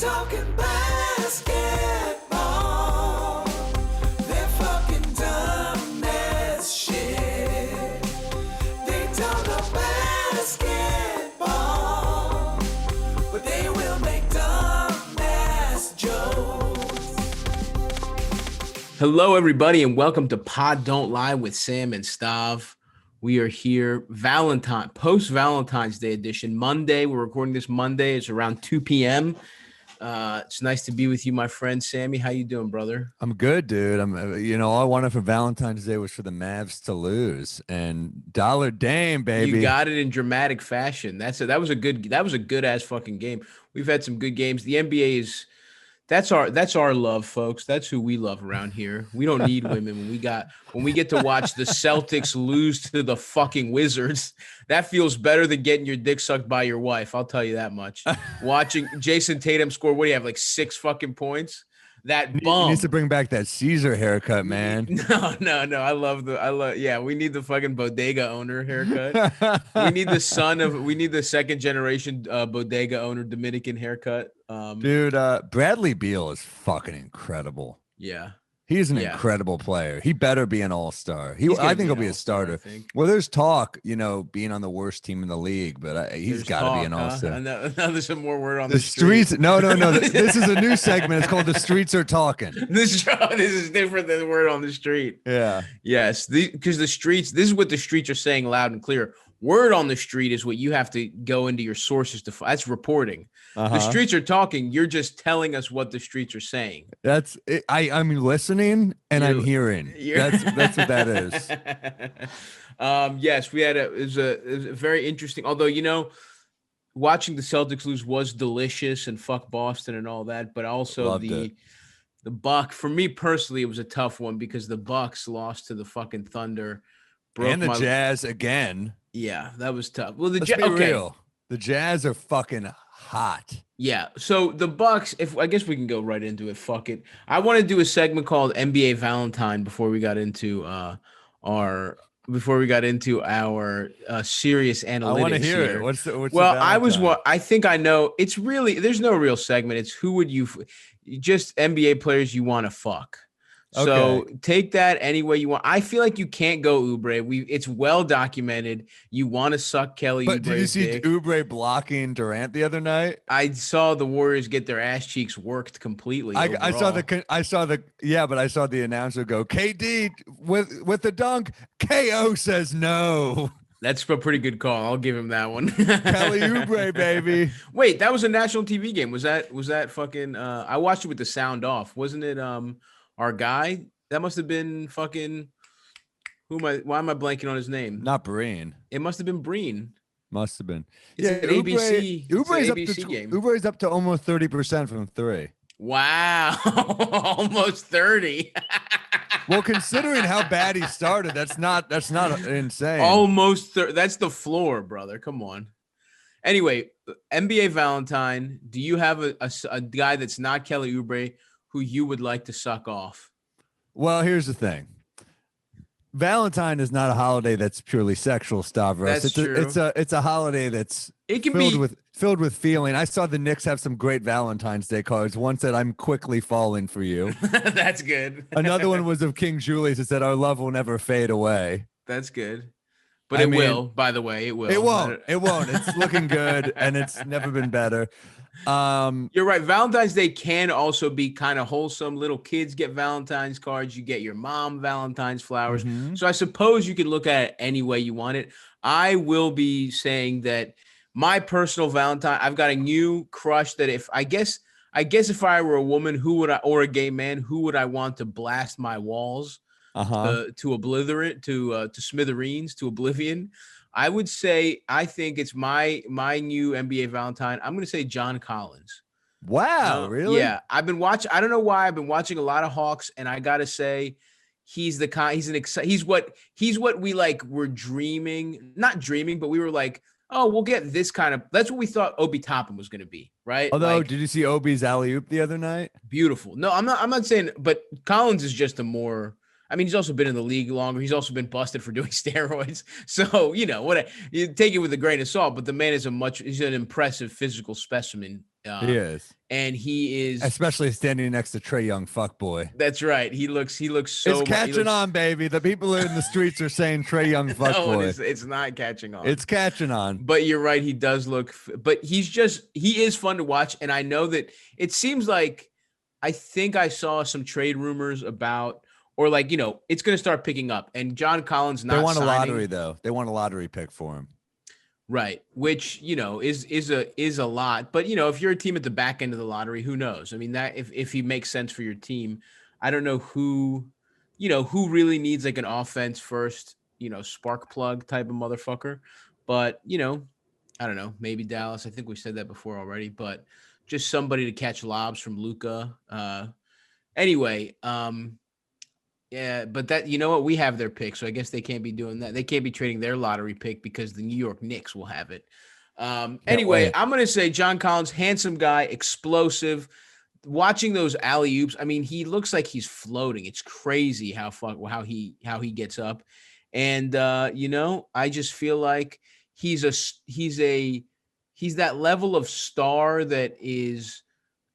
talking basketball. They're fucking dumb as shit. They don't know basketball, but they will make dumb ass jokes. Hello, everybody, and welcome to Pod Don't Lie with Sam and Stav. We are here, post-Valentine's Day edition, Monday. We're recording this Monday. It's around 2 p.m. It's nice to be with you, my friend Sammy. How you doing, brother? I'm good, dude. All I wanted for Valentine's Day was for the Mavs to lose, and Dollar Dame, baby. You got it in dramatic fashion. That was a good ass fucking game. We've had some good games. The NBA is that's our love, folks. That's who we love around here. We don't need women when we get to watch the Celtics lose to the fucking Wizards. That feels better than getting your dick sucked by your wife. I'll tell you that much. Watching Jason Tatum score, what do you have, like 6 fucking points? That bum needs to bring back that Caesar haircut, man. No. We need the fucking bodega owner haircut. we need the second generation bodega owner Dominican haircut. Dude, Bradley Beal is fucking incredible. Yeah. He's an incredible player. He better be an all-star. I think he'll be a starter. Well, there's talk, being on the worst team in the league, but he's got to be an all-star. Huh? Now there's some more word on the streets. No. This is a new segment. It's called The Streets Are Talking. This is different than the word on the street. Yeah. Yes, because the streets, this is what the streets are saying loud and clear. Word on the street is what you have to go into your sources to. That's reporting. The streets are talking. You're just telling us what the streets are saying. That's it. I'm listening and I'm hearing. That's what that is. Yes, it was a very interesting. Although watching the Celtics lose was delicious and fuck Boston and all that, but also the Buck. For me personally, it was a tough one because the Bucks lost to the fucking Thunder, and the Jazz again. Yeah, that was tough. Well, Let's be real. The Jazz are fucking hot. Yeah. So the Bucks, I guess we can go right into it. Fuck it. I want to do a segment called NBA Valentine before we got into our serious analytics. I want to hear here. it. What's I think I know. It's really, there's no real segment. It's who would you just NBA players you want to fuck. So take that any way you want. I feel like you can't go Oubre. It's well documented. You want to suck Kelly. But did you see dick. Oubre blocking Durant the other night? I saw the Warriors get their ass cheeks worked completely. I saw the announcer go, KD with the dunk. KO says no. That's a pretty good call. I'll give him that one. Kelly Oubre, baby. Wait, that was a national TV game. Was that fucking? I watched it with the sound off. Wasn't it? Our guy, that must have been fucking. Why am I blanking on his name? Not Breen. It must have been Breen. Must have been. It's an ABC. Oubre's game. Oubre's up to almost 30% from 3. Wow, almost 30. Well, considering how bad he started, that's not insane. Almost that's the floor, brother. Come on. Anyway, NBA Valentine. Do you have a guy that's not Kelly Oubre who you would like to suck off? Well, here's the thing. Valentine is not a holiday that's purely sexual, Stavros. That's true. It's a holiday that's filled with feeling. I saw the Knicks have some great Valentine's Day cards. One said, "I'm quickly falling for you." That's good. Another one was of King Julius that said, "Our love will never fade away." That's good. But it will, by the way, it will. It won't. It's looking good, and it's never been better. You're right. Valentine's Day can also be kind of wholesome. Little kids get Valentine's cards. You get your mom Valentine's flowers. Mm-hmm. So I suppose you can look at it any way you want it. I will be saying that my personal Valentine, I've got a new crush that if I were a woman, or a gay man, who would I want to blast my walls to obliterate, to smithereens, to oblivion? I would say, I think it's my new NBA Valentine. I'm going to say John Collins. Wow, really? Yeah. I've been watching, I don't know why, I've been watching a lot of Hawks, and I got to say, he's what we like were dreaming, not dreaming, but we were like, oh, we'll get this kind of, that's what we thought Obi Toppin was going to be, right? Although, did you see Obi's alley-oop the other night? Beautiful. No, I'm not saying, but Collins is just he's also been in the league longer. He's also been busted for doing steroids. So, you take it with a grain of salt, but the man is he's an impressive physical specimen He is. And he is, especially standing next to Trae Young, fuckboy. That's right. He looks so. It's catching on, baby. The people in the streets are saying Trae Young, fuckboy. No, it's not catching on. It's catching on. But you're right. He does look. But he is fun to watch. And I know that it seems like, I think I saw some trade rumors about, or like, it's going to start picking up. And John Collins not. They want signing. a lottery though. They want a lottery pick for him. Right, which is a lot, but if you're a team at the back end of the lottery, who knows? I mean, that if he makes sense for your team, I don't know who really needs like an offense first, spark plug type of motherfucker, but I don't know, maybe Dallas. I think we said that before already, but just somebody to catch lobs from Luka. Anyway, yeah, but that what, we have their pick, so I guess they can't be doing that. They can't be trading their lottery pick because the New York Knicks will have it. Anyway, I'm gonna say John Collins, handsome guy, explosive. Watching those alley-oops, I mean, he looks like he's floating. It's crazy how he gets up, and I just feel like he's that level of star that is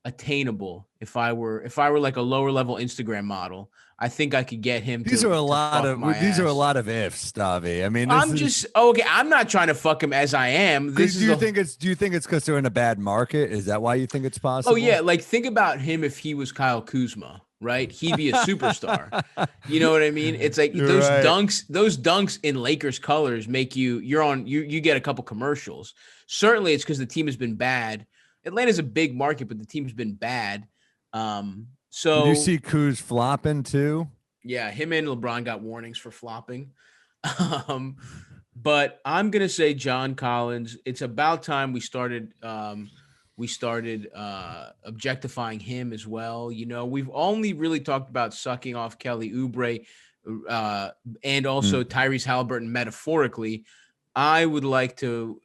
attainable. If I were like a lower level Instagram model, I think I could get him. These are a lot of ifs, Stavi. I mean, I'm not trying to fuck him as I am. Do you think it's because they're in a bad market? Is that why you think it's possible? Oh yeah, like think about him if he was Kyle Kuzma, right? He'd be a superstar. You know what I mean? It's like those dunks in Lakers colors make you get a couple commercials. Certainly, it's because the team has been bad. Atlanta's a big market, but the team's been bad. So did you see Kuz flopping too? Yeah, him and LeBron got warnings for flopping. But I'm gonna say John Collins. It's about time we started objectifying him as well. We've only really talked about sucking off Kelly Oubre and also Tyrese Halliburton metaphorically. I would like to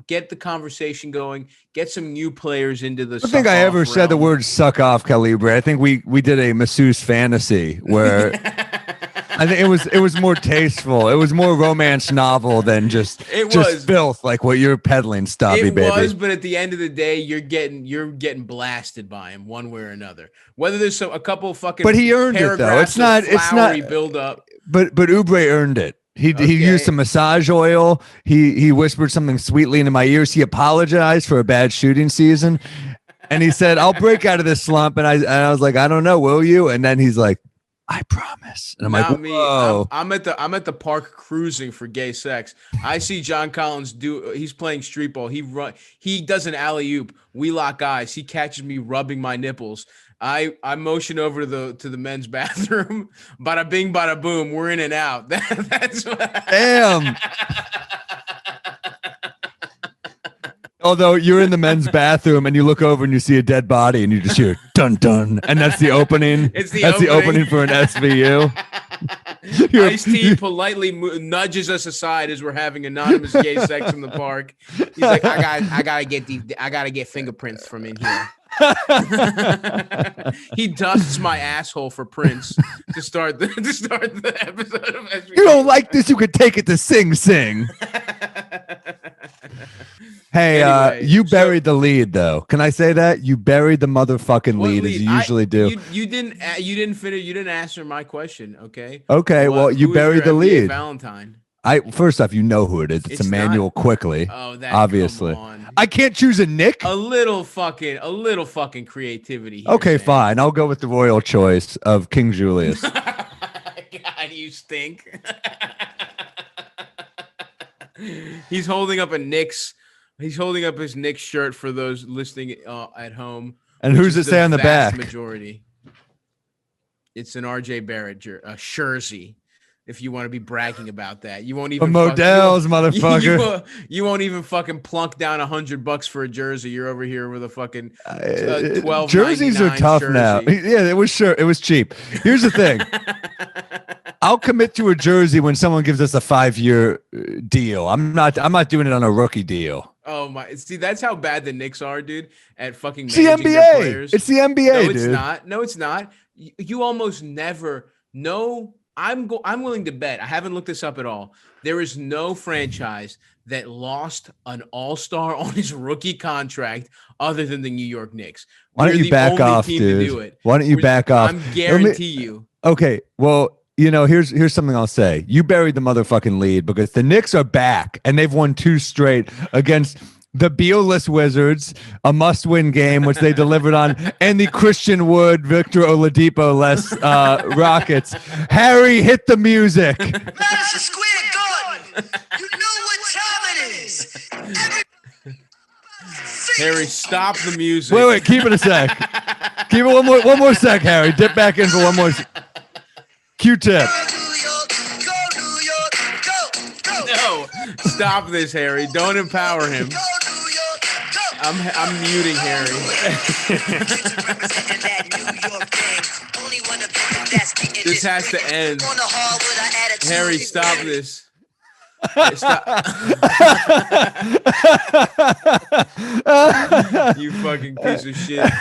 get the conversation going, get some new players into the. I don't think I ever said the word "suck off" Kelly Oubre. I think we did a masseuse fantasy where I think it was more tasteful. It was more romance novel than just filth like what you're peddling, Stabby baby. It was, but at the end of the day, you're getting blasted by him one way or another. Whether there's a couple fucking, but he earned it though. It's not build up. But Oubre earned it. He used some massage oil. He whispered something sweetly into my ears. He apologized for a bad shooting season, and he said, "I'll break out of this slump." And I was like, "I don't know, will you?" And then he's like, "I promise." And I'm like, "Whoa." I'm at the park cruising for gay sex. I see John Collins he's playing street ball. He does an alley-oop. We lock eyes. He catches me rubbing my nipples. I motion over to the men's bathroom. Bada bing, bada boom. We're in and out. That's damn. Although you're in the men's bathroom and you look over and you see a dead body and you just hear dun dun, and that's the opening. The opening for an SVU. Ice-T politely nudges us aside as we're having anonymous gay sex in the park. He's like, I gotta get fingerprints from in here. He dusts my asshole for Prince to start the episode of SVU. You don't like this? You could take it to Sing Sing. Hey, anyway, you buried the lead, though. Can I say that you buried the motherfucking lead as you usually do? You didn't finish. You didn't answer my question. Okay. Okay. Well, you buried the lead. Valentine. First off, you know who it is. It's Emmanuel Quickly. Oh, obviously. I can't choose a Nick. A little fucking creativity here, okay, man. Fine. I'll go with the royal choice of King Julius. God, you stink. He's holding up his Knicks shirt for those listening at home. And who's it say on the back? Majority. It's an RJ Barrett jersey. If you want to be bragging about that, you won't even Modell's motherfucker. You won't even fucking plunk down $100 for a jersey. You're over here with a fucking 12. Jerseys are tough jersey. Now. Yeah, it was cheap. Here's the thing. I'll commit to a jersey when someone gives us a 5-year deal. I'm not doing it on a rookie deal. Oh my! See, that's how bad the Knicks are, dude. At fucking it's the NBA. It's the NBA, no, dude. No, it's not. You almost never. No I'm willing to bet. I haven't looked this up at all. There is no franchise that lost an all-star on his rookie contract other than the New York Knicks. Why don't you back off, dude? To do it. Why don't you back off? I'm guarantee you. Okay, well, here's something I'll say. You buried the motherfucking lead because the Knicks are back and they've won 2 straight against the Beal-less Wizards, a must-win game, which they delivered on, and the Christian Wood, Victor Oladipo-less Rockets. Harry, hit the music. Madison Square Garden. You know what time it is. Harry, stop the music. Wait, keep it a sec. Keep it one more sec, Harry. Dip back in for one more. Q-tip. No, stop this, Harry. Don't empower him. I'm muting Harry. This has to end. Harry, stop this. Stop. You fucking piece of shit.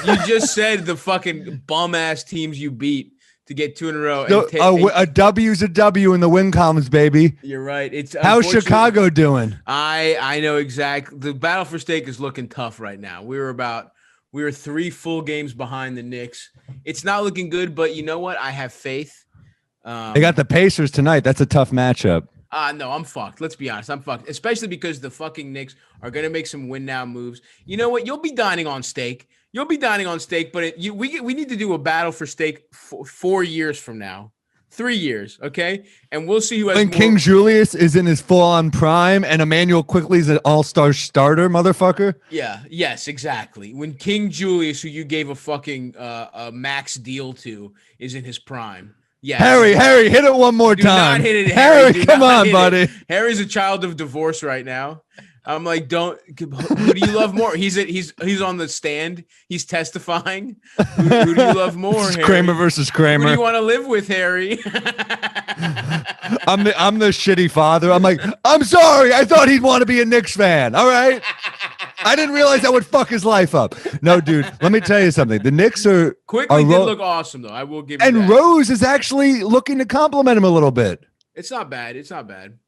You just said the fucking bum ass teams you beat to get 2 in a row. A W's a W in the win columns, baby. You're right. It's how's Chicago doing? I know exactly. The battle for stake is looking tough right now. We were 3 full games behind the Knicks. It's not looking good, but you know what? I have faith. They got the Pacers tonight. That's a tough matchup. No, I'm fucked. Let's be honest. I'm fucked, especially because the fucking Knicks are gonna make some win now moves. You know what? You'll be dining on steak. But we need to do a battle for steak 4 years from now, 3 years, okay? And we'll see who has. When more. King Julius is in his full-on prime and Emmanuel Quickly's an all-star starter, motherfucker. Yeah. Yes. Exactly. When King Julius, who you gave a fucking a max deal to, is in his prime. Yeah. Harry, hit it one more time. Not hit it, Harry, come on, buddy. Harry's a child of divorce right now. I'm like, who do you love more? He's on the stand. He's testifying. Who do you love more? Harry? Kramer versus Kramer. Who do you want to live with, Harry? I'm the shitty father. I'm like, I'm sorry. I thought he'd want to be a Knicks fan. All right. I didn't realize that would fuck his life up. No, dude, let me tell you something. The Knicks are quickly did look awesome, though. I will give you that. And Rose is actually looking to compliment him a little bit. It's not bad. It's not bad.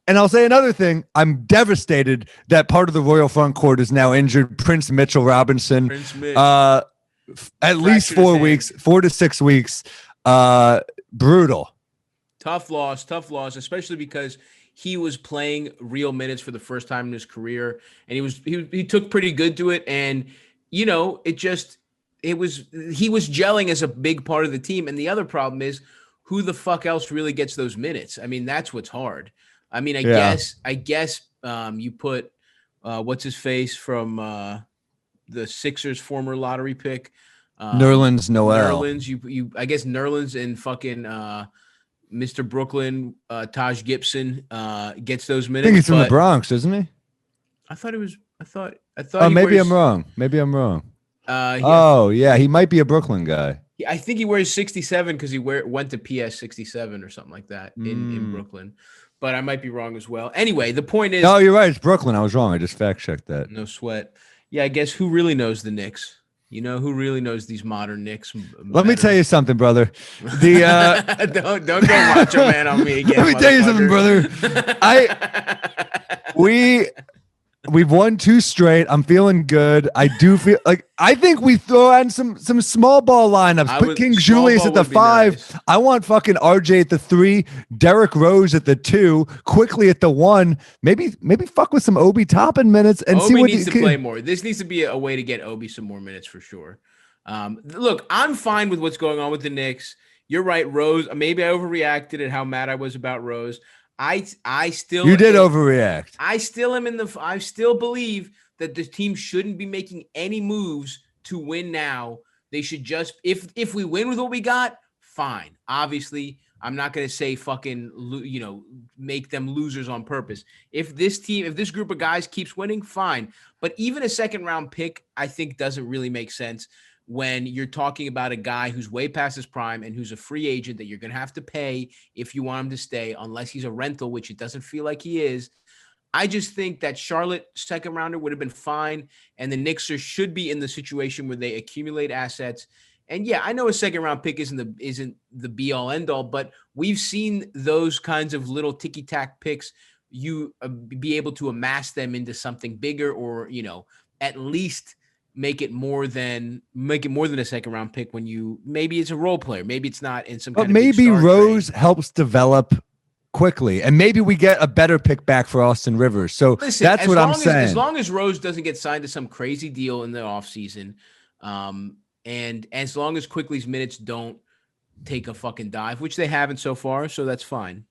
And I'll say another thing. I'm devastated that part of the Royal front court is now injured. Prince Mitchell Robinson. At least 4 weeks, 4 to 6 weeks. Brutal. Tough loss, especially because he was playing real minutes for the first time in his career, and he took pretty good to it. And he was gelling as a big part of the team. And the other problem is, who the fuck else really gets those minutes? I mean, that's what's hard. I mean, I guess you put what's his face from the Sixers former lottery pick, Nerlens Noel. I guess Nerlens and fucking Mr. Brooklyn, Taj Gibson gets those minutes. I think he's from the Bronx, isn't he? I thought. Oh, maybe I'm wrong. Yeah, he might be a Brooklyn guy. I think he wears 67 because he went to PS 67 or something like that in Brooklyn, but I might be wrong as well. Anyway, the point is. No, you're right. It's Brooklyn. I was wrong. I just fact checked that. No sweat. Yeah, I guess who really knows the Knicks? Who really knows these modern Knicks? Let me tell you something, brother. Don't go macho man on me again. Let me tell you something, brother. We've won 2 straight. I'm feeling good. I do feel like I think we throw on some small ball lineups. Put King Julius at the 5. Nice. I want fucking RJ at the 3, Derrick Rose at the 2, Quickly at the 1. Maybe fuck with some Obi Toppin minutes and see what needs to play more. This needs to be a way to get Obi some more minutes for sure. Look, I'm fine with what's going on with the Knicks. You're right, Rose. Maybe I overreacted at how mad I was about Rose. I still overreact. I still believe that the team shouldn't be making any moves to win now. They should just if we win with what we got, fine. Obviously, I'm not going to say fucking make them losers on purpose. If this group of guys keeps winning, fine. But even a second round pick, I think doesn't really make sense when you're talking about a guy who's way past his prime and who's a free agent that you're going to have to pay if you want him to stay, unless he's a rental, which it doesn't feel like he is. I just think that Charlotte second rounder would have been fine. And the Knicks should be in the situation where they accumulate assets And yeah, I know a second round pick isn't the be all end all, but we've seen those kinds of little ticky tack picks. You be able to amass them into something bigger, or at least make it more than a second round pick when maybe it's a role player, maybe it's not in some kind But of big maybe star Rose trade. helps develop quickly, and maybe we get a better pick back for Austin Rivers. So Listen, that's what I'm saying. As long as Rose doesn't get signed to some crazy deal in the offseason, and as long as Quickly's minutes don't take a fucking dive, which they haven't so far, so that's fine.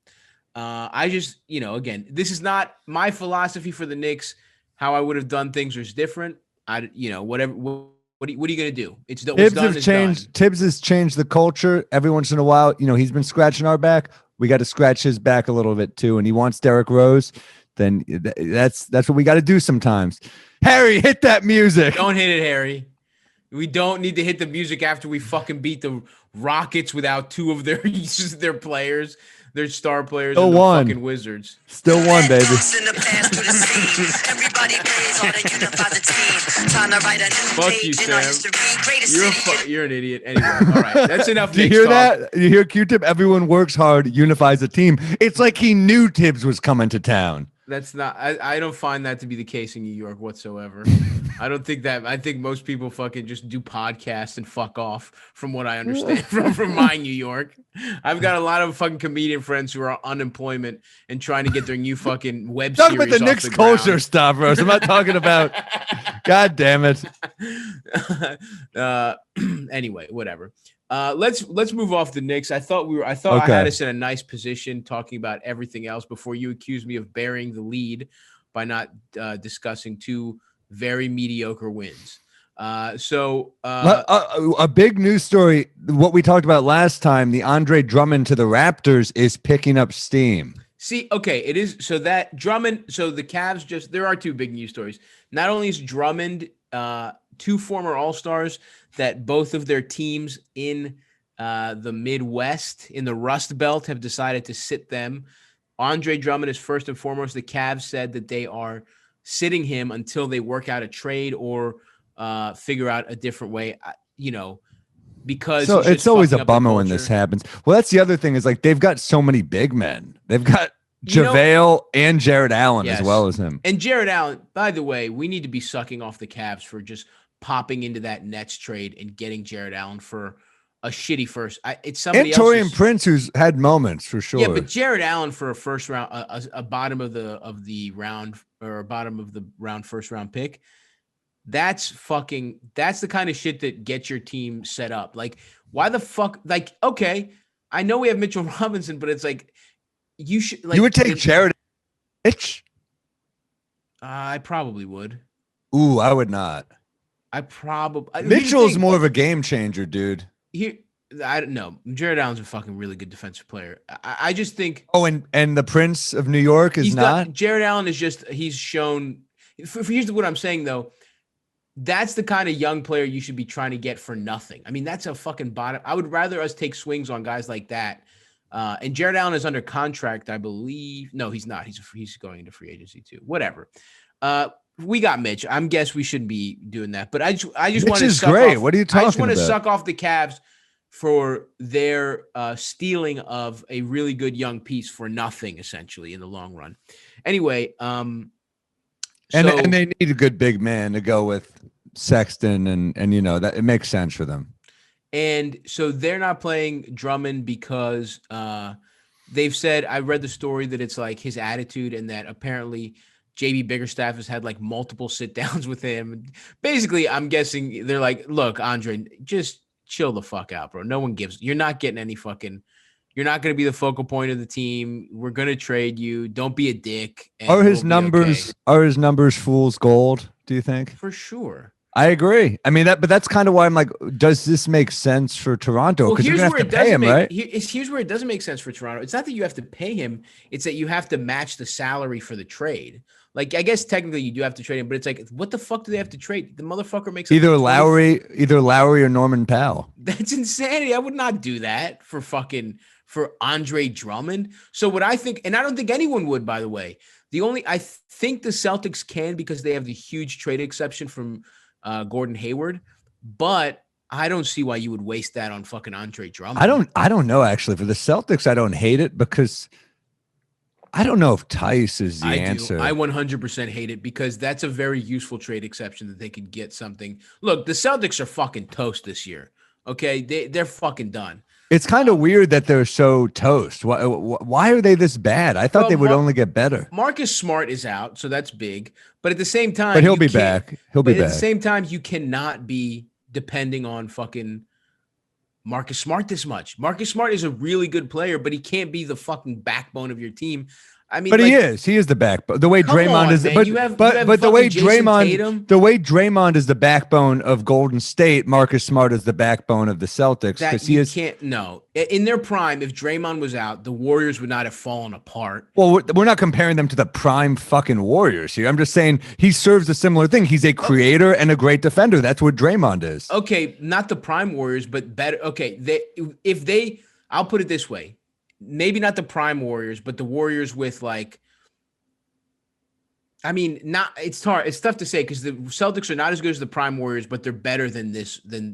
I just, again, this is not my philosophy for the Knicks. How I would have done things was different. Whatever. What are you going to do? It's done. Tibbs has changed the culture. Every once in a while, he's been scratching our back. We got to scratch his back a little bit too. And he wants Derrick Rose. Then that's what we got to do sometimes. Harry, hit that music. Don't hit it, Harry. We don't need to hit the music after we fucking beat the Rockets without two of their players, their star players, Still and the won. Fucking Wizards. Still won, baby. Fuck you, Sam. You're an idiot. Anyway, all right, that's enough. Do you hear that? You hear Q-Tip? Everyone works hard, unifies a team. It's like he knew Tibbs was coming to town. That's not. I don't find that to be the case in New York whatsoever. I don't think that. I think most people fucking just do podcasts and fuck off. From what I understand from my New York, I've got a lot of fucking comedian friends who are on unemployment and trying to get their new fucking web series. Talking about the Knicks culture stuff, Rose. I'm not talking about. God damn it. Anyway, whatever. Let's move off the Knicks. I thought I had us in a nice position talking about everything else before you accused me of burying the lead by not discussing two very mediocre wins. A big news story, what we talked about last time, the Andre Drummond to the Raptors is picking up steam. See, okay, it is. So that Drummond, so the Cavs there are two big news stories. Not only is Drummond, two former All-Stars that both of their teams in the Midwest, in the Rust Belt, have decided to sit them. Andre Drummond is first and foremost. The Cavs said that they are sitting him until they work out a trade or figure out a different way, because so it's always a bummer when this happens. Well, that's the other thing is like they've got so many big men. They've got JaVale and Jared Allen as well as him. And Jared Allen, by the way, we need to be sucking off the Cavs for just popping into that Nets trade and getting Jared Allen for a shitty first. It's somebody else. And Taurean Prince, who's had moments for sure. Yeah, but Jared Allen for a first round, a bottom of the round or a bottom of the round first round pick. That's the kind of shit that gets your team set up. Like, why the fuck? Like, okay, I know we have Mitchell Robinson, but it's like you should. Like, you would take Jared. I probably would. Ooh, I would not. Mitchell's more of a game changer, dude. I don't know. Jared Allen's a fucking really good defensive player. I just think. Oh, and the Prince of New York is not. Jared Allen is just. He's shown. Here's what I'm saying though. That's the kind of young player you should be trying to get for nothing. I mean, that's a fucking bottom. I would rather us take swings on guys like that. And Jared Allen is under contract, I believe. No, he's not. He's going into free agency too. Whatever. We got Mitch. I guess we shouldn't be doing that. But I just want to suck great. Off, what are you talking about? I just want to suck off the Cavs for their stealing of a really good young piece for nothing, essentially, in the long run. Anyway, and they need a good big man to go with Sexton, and that it makes sense for them. And so they're not playing Drummond because they've said, I read the story that it's like his attitude, and that apparently JB Biggerstaff has had like multiple sit downs with him. Basically, I'm guessing they're like, look, Andre, just chill the fuck out, bro. No one gives. You're not getting any fucking. You're not going to be the focal point of the team. We're going to trade you. Don't be a dick. Are his numbers fool's gold? Do you think? For sure. I agree. I mean but that's kind of why I'm like, does this make sense for Toronto? Because you're gonna have to pay him, right? Here's where it doesn't make sense for Toronto. It's not that you have to pay him; it's that you have to match the salary for the trade. Like, I guess technically you do have to trade him, but it's like, what the fuck do they have to trade? The motherfucker makes either Lowry or Norman Powell. That's insanity. I would not do that for Andre Drummond. So what I think, and I don't think anyone would, by the way. I think the Celtics can because they have the huge trade exception from Gordon Hayward, but I don't see why you would waste that on fucking Andre Drummond. I don't know actually. For the Celtics, I don't hate it because I don't know if Tice is the answer. I 100% hate it because that's a very useful trade exception that they could get something. Look, the Celtics are fucking toast this year. Okay, they're fucking done. It's kind of weird that they're so toast. Why are they this bad? I thought they would only get better. Marcus Smart is out, so that's big. But at the same time, but he'll be back. He'll be back. At the same time, you cannot be depending on fucking Marcus Smart this much. Marcus Smart is a really good player, but he can't be the fucking backbone of your team. I mean, but he is the backbone. The way Draymond is, but the way Draymond is the backbone of Golden State, Marcus Smart is the backbone of the Celtics because he is. In their prime, if Draymond was out, the Warriors would not have fallen apart. Well, we're not comparing them to the prime fucking Warriors here. I'm just saying he serves a similar thing. He's a creator and a great defender. That's what Draymond is. Okay, not the prime Warriors, but better. Okay, I'll put it this way. Maybe not the prime Warriors, but the Warriors with it's hard. It's tough to say because the Celtics are not as good as the prime Warriors, but they're better than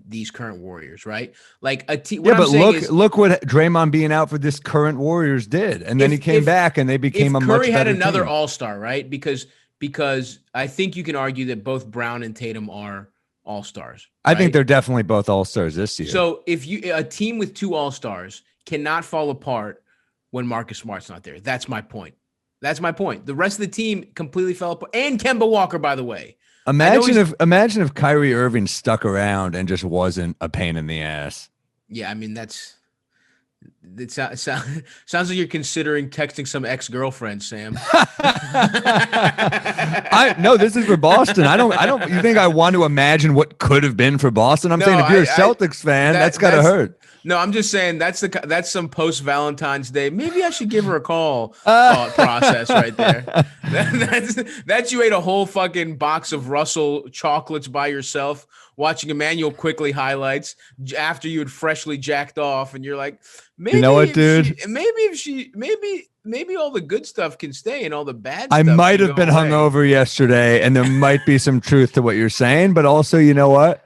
these current Warriors, right? Like a team. Yeah, but look what Draymond being out for this current Warriors did, and then he came back and they became a much better Curry had another team. All-Star, right? Because I think you can argue that both Brown and Tatum are All-Stars. Right? I think they're definitely both All-Stars this year. So if a team with two All-Stars cannot fall apart when Marcus Smart's not there. That's my point. The rest of the team completely fell apart. And Kemba Walker, by the way. Imagine if Kyrie Irving stuck around and just wasn't a pain in the ass. Yeah, I mean sounds like you're considering texting some ex-girlfriend, Sam. No, this is for Boston. I don't. You think I want to imagine what could have been for Boston? I'm saying if you're a Celtics fan, that's gotta hurt. No, I'm just saying that's some post Valentine's Day. Maybe I should give her a call thought process right there. That's you ate a whole fucking box of Russell chocolates by yourself, watching Emmanuel Quickly highlights after you had freshly jacked off, and you're like, maybe you know what, dude? Maybe all the good stuff can stay and all the bad I stuff might have been away. hungover yesterday, and there might be some truth to what you're saying, but also, you know what?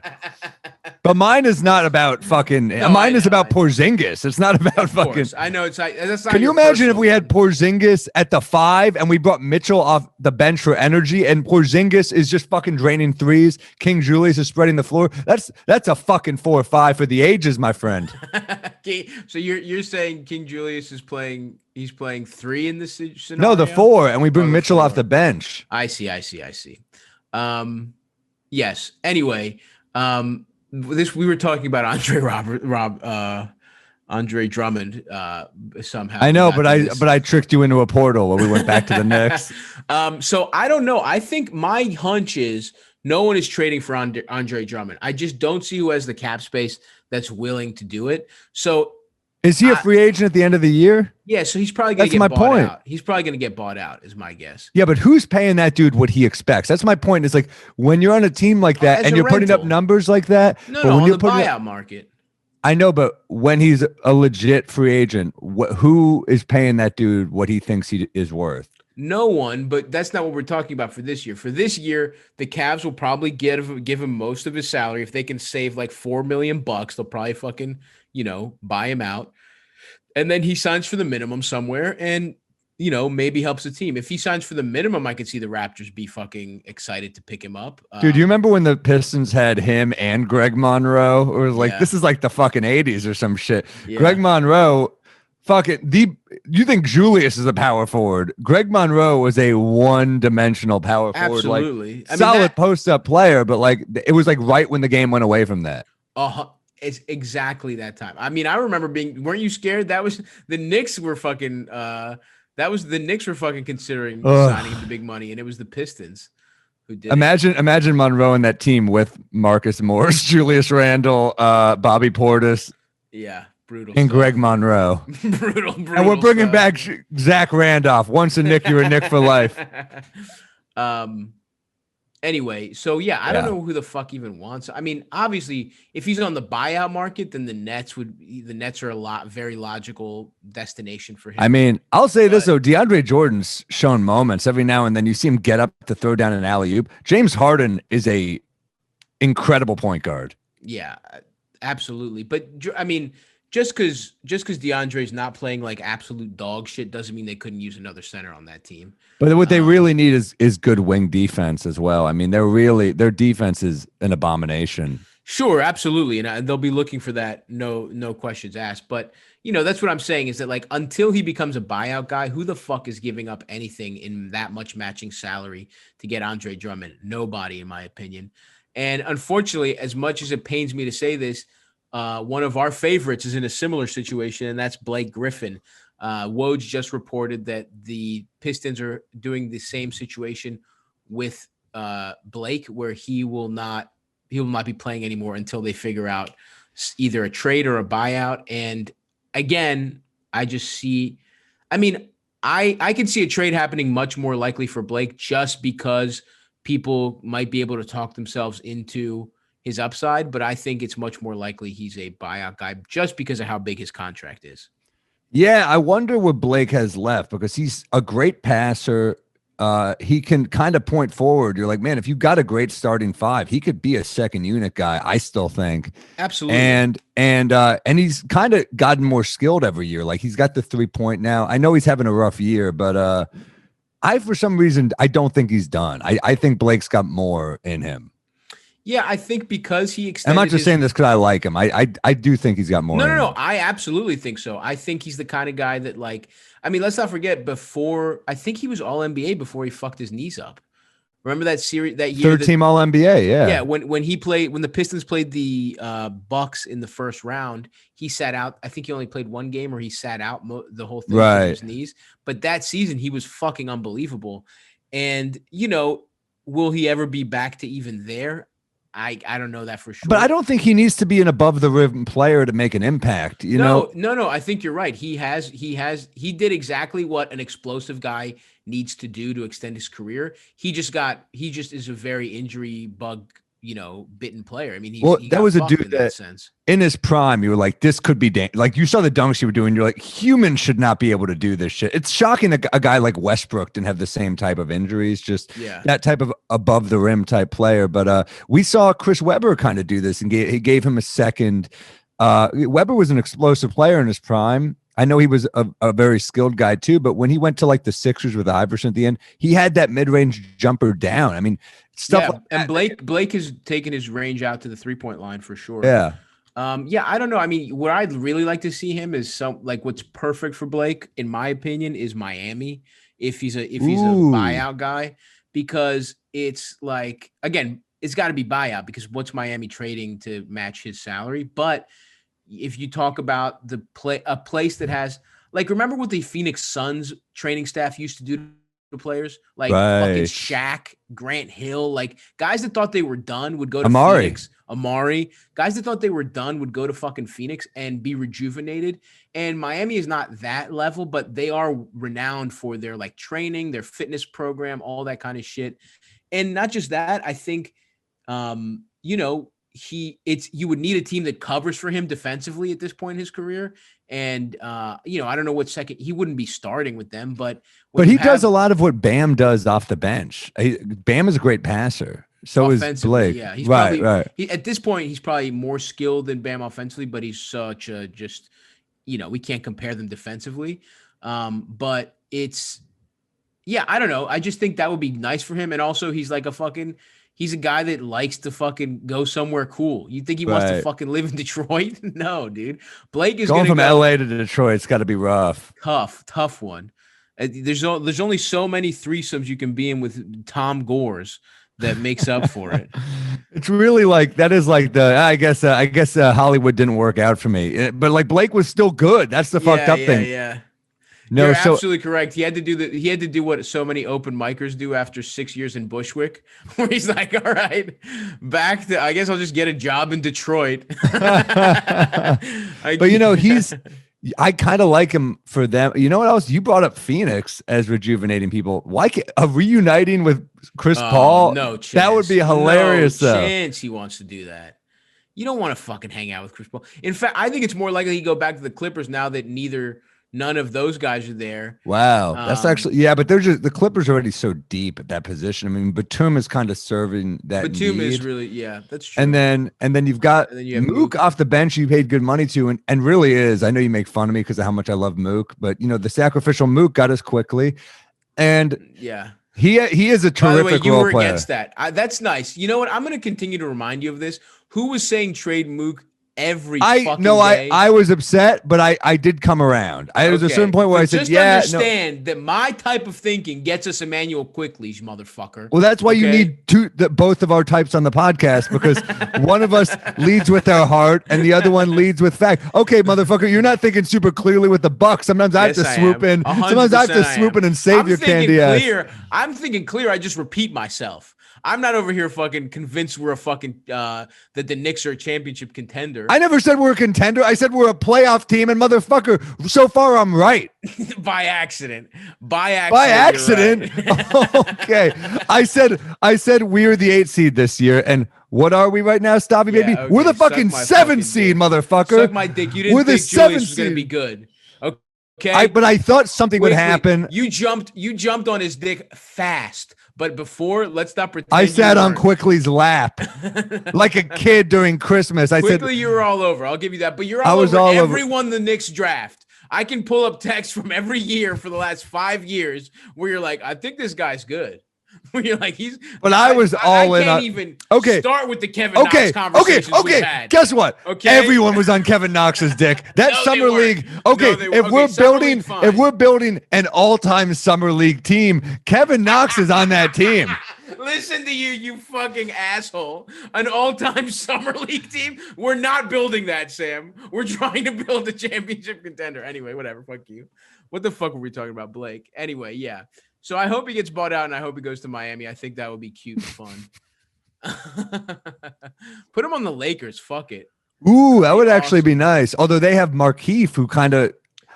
But mine is not about fucking. Mine is about Porzingis. It's not about fucking. I know it's not. That's not. Can you imagine if we had Porzingis at the 5 and we brought Mitchell off the bench for energy, and Porzingis is just fucking draining threes? King Julius is spreading the floor. That's a fucking 4 or 5 for the ages, my friend. So you're saying King Julius is playing? He's playing 3 in this scenario? No, the 4, and we bring Mitchell off the bench. I see. Yes. Anyway, we were talking about Andre Drummond somehow. I know, but I tricked you into a portal when we went back to the Knicks. So I don't know. I think my hunch is no one is trading for Andre Drummond. I just don't see who has the cap space that's willing to do it. So is he a free agent at the end of the year? Yeah, so he's probably going to get bought out. He's probably going to get bought out, is my guess. Yeah, but who's paying that dude what he expects? That's my point. It's like when you're on a team like that and you're putting up numbers like that. No, on the buyout market. I know, but when he's a legit free agent, who is paying that dude what he thinks he is worth? No one, but that's not what we're talking about for this year. For this year, the Cavs will probably give him most of his salary. If they can save like $4 million, they'll probably fucking, buy him out. And then he signs for the minimum somewhere and, maybe helps the team. If he signs for the minimum, I could see the Raptors be fucking excited to pick him up. Dude, you remember when the Pistons had him and Greg Monroe? Or was like, this is like the fucking 80s or some shit. Yeah. Greg Monroe, you think Julius is a power forward. Greg Monroe was a one-dimensional power forward. Absolutely. Like, solid post-up player, but like it was like right when the game went away from that. It's exactly that time. I mean, I remember weren't you scared? That was the Knicks were fucking considering signing him to big money, and it was the Pistons who did. Imagine Monroe and that team with Marcus Morris, Julius Randle, Bobby Portis. Yeah, brutal. And stuff. Greg Monroe. brutal. And we're bringing back Zach Randolph. Once a Knick, you're a Knick for life. Anyway, so yeah, I don't know who the fuck even wants. I mean, obviously, if he's on the buyout market, then the Nets are a very logical destination for him. I mean, I'll say this though, DeAndre Jordan's shown moments every now and then. You see him get up to throw down an alley-oop. James Harden is a incredible point guard. Yeah, Absolutely. But I mean, just because DeAndre's not playing like absolute dog shit doesn't mean they couldn't use another center on that team. But what they really need is good wing defense as well. I mean, their defense is an abomination. Sure, absolutely, and they'll be looking for that. No questions asked. But that's what I'm saying is that like until he becomes a buyout guy, who the fuck is giving up anything in that much matching salary to get Andre Drummond? Nobody, in my opinion. And unfortunately, as much as it pains me to say this, one of our favorites is in a similar situation, and that's Blake Griffin. Woj just reported that the Pistons are doing the same situation with Blake, where he will not be playing anymore until they figure out either a trade or a buyout. And again, I just see, I mean, I can see a trade happening much more likely for Blake just because people might be able to talk themselves into his upside, but I think it's much more likely he's a buyout guy just because of how big his contract is. Yeah, I wonder what Blake has left because he's a great passer. He can kind of point forward. You're like, man, if you got a great starting five, he could be a second unit guy. I still think. Absolutely. And he's kind of gotten more skilled every year. Like he's got the 3-point now. I know he's having a rough year, but for some reason, I don't think he's done. I think Blake's got more in him. Yeah, I think because he extended. I'm not just saying this because I like him. I do think he's got more. No. I absolutely think so. I think he's the kind of guy that, like, I mean, let's not forget. I think he was All NBA before he fucked his knees up. Remember that series that year? 3rd-team All NBA. Yeah. Yeah. When the Pistons played the Bucks in the first round, he sat out. I think he only played one game, or he sat out the whole thing with his knees. But that season, he was fucking unbelievable. And will he ever be back to even there? I don't know that for sure. But I don't think he needs to be an above the rim player to make an impact. No, I think you're right. He did exactly what an explosive guy needs to do to extend his career. He just is a very injury bug, bitten player. I mean, that was a dude that sense. In his prime, you were like, this could be like you saw the dunks you were doing. You're like, humans should not be able to do this shit. It's shocking that a guy like Westbrook didn't have the same type of injuries, that type of above the rim type player. But we saw Chris Webber kind of do this and he gave him a second. Webber was an explosive player in his prime. I know he was a very skilled guy too, but when he went to like the Sixers with Iverson at the end, he had that mid-range jumper down. I mean, stuff like that. And Blake has taken his range out to the 3-point line for sure. Yeah. I don't know. I mean, what I'd really like to see him is what's perfect for Blake, in my opinion, is Miami. If he's a buyout guy, because it's like, again, it's got to be buyout because what's Miami trading to match his salary? But if you talk about a place that has, like, remember what the Phoenix Suns training staff used to do to players? Like fucking Shaq, Grant Hill, like guys that thought they were done would go to Phoenix. Amari, guys that thought they were done would go to fucking Phoenix and be rejuvenated. And Miami is not that level, but they are renowned for their like training, their fitness program, all that kind of shit. And not just that, I think, you would need a team that covers for him defensively at this point in his career. And, I don't know what second he wouldn't be starting with them, but he does a lot of what Bam does off the bench. Bam is a great passer. So is Blake. Yeah, he's right. At this point, he's probably more skilled than Bam offensively, but he's such a we can't compare them defensively. But it's, I don't know. I just think that would be nice for him. And also he's like he's a guy that likes to fucking go somewhere cool. You think he wants to fucking live in Detroit? No, dude. Blake is going from LA to Detroit. It's got to be rough. Tough one. There's only so many threesomes you can be in with Tom Gores that makes up for it. It's really like that is like I guess Hollywood didn't work out for me, but like Blake was still good. That's the fucked up thing. Yeah. No, you're absolutely correct. He had to do what so many open micers do after 6 years in Bushwick, where he's like, all right, back to, I guess I'll just get a job in Detroit. But I kind of like him for them. You know what else? You brought up Phoenix as rejuvenating people. Like a reuniting with Chris Paul? No chance. That would be hilarious. No chance he wants to do that. You don't want to fucking hang out with Chris Paul. In fact, I think it's more likely he go back to the Clippers now that neither None of those guys are there. Wow, that's actually but they're just the Clippers are already so deep at that position. I mean, Batum is kind of serving that. Batum need. is really that's true. And then you've got Mook off the bench. You paid good money to, and really is. I know you make fun of me because of how much I love Mook, but the sacrificial Mook got us quickly, and he is a terrific By the way, you role were player. Against that. That's nice. You know what? I'm going to continue to remind you of this. Who was saying trade Mook every fucking day? I was upset, but I did come around. There was a certain point where I said, understand that my type of thinking gets us Emmanuel Quickly, motherfucker. Well, that's why you need both of our types on the podcast, because one of us leads with our heart and the other one leads with fact. Okay, motherfucker, you're not thinking super clearly with the Bucks. Sometimes I have to swoop in. Sometimes I have to swoop in and save your candy ass. I'm thinking clear. I just repeat myself. I'm not over here fucking convinced we're a fucking that the Knicks are a championship contender. I never said we're a contender. I said we're a playoff team, and motherfucker, so far I'm right. By accident. By accident. Right. Okay. I said we're the 8th seed this year, and what are we right now, Stabby baby? Okay. We're the fucking 7th seed, motherfucker. Suck my dick. You didn't think Julius was going to be good. Okay. But I thought something would happen. You jumped on his dick fast. But before, let's not pretend. I sat on Quickly's lap like a kid during Christmas. Quickly, you were all over. I'll give you that. But you're all over everyone the Knicks draft. I can pull up texts from every year for the last 5 years where you're like, I think this guy's good. Where you're like, he's. But I was all in. I can't even start with the Kevin Knox conversations we've had. Guess what? Okay. Everyone was on Kevin Knox's dick. That summer league. Okay, if we're building an all-time summer league team, Kevin Knox is on that team. Listen to you fucking asshole. An all-time summer league team? We're not building that, Sam. We're trying to build a championship contender. Anyway, whatever. Fuck you. What the fuck were we talking about, Blake? Anyway, yeah. So I hope he gets bought out, and I hope he goes to Miami. I think that would be cute and fun. Put him on the Lakers. Fuck it. Ooh, that would actually be nice. Although they have Markieff, who kind of,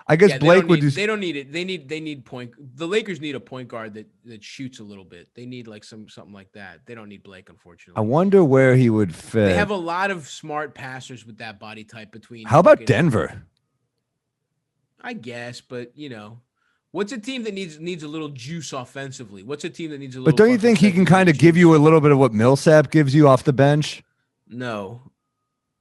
I guess Blake would do. They don't need it. They need point. The Lakers need a point guard that shoots a little bit. They need like something like that. They don't need Blake, unfortunately. I wonder where he would fit. They have a lot of smart passers with that body type between. How about Denver? I guess, but what's a team that needs a little juice offensively? What's a team that needs a little? But don't you think he can kind of give you a little bit of what Millsap gives you off the bench? No,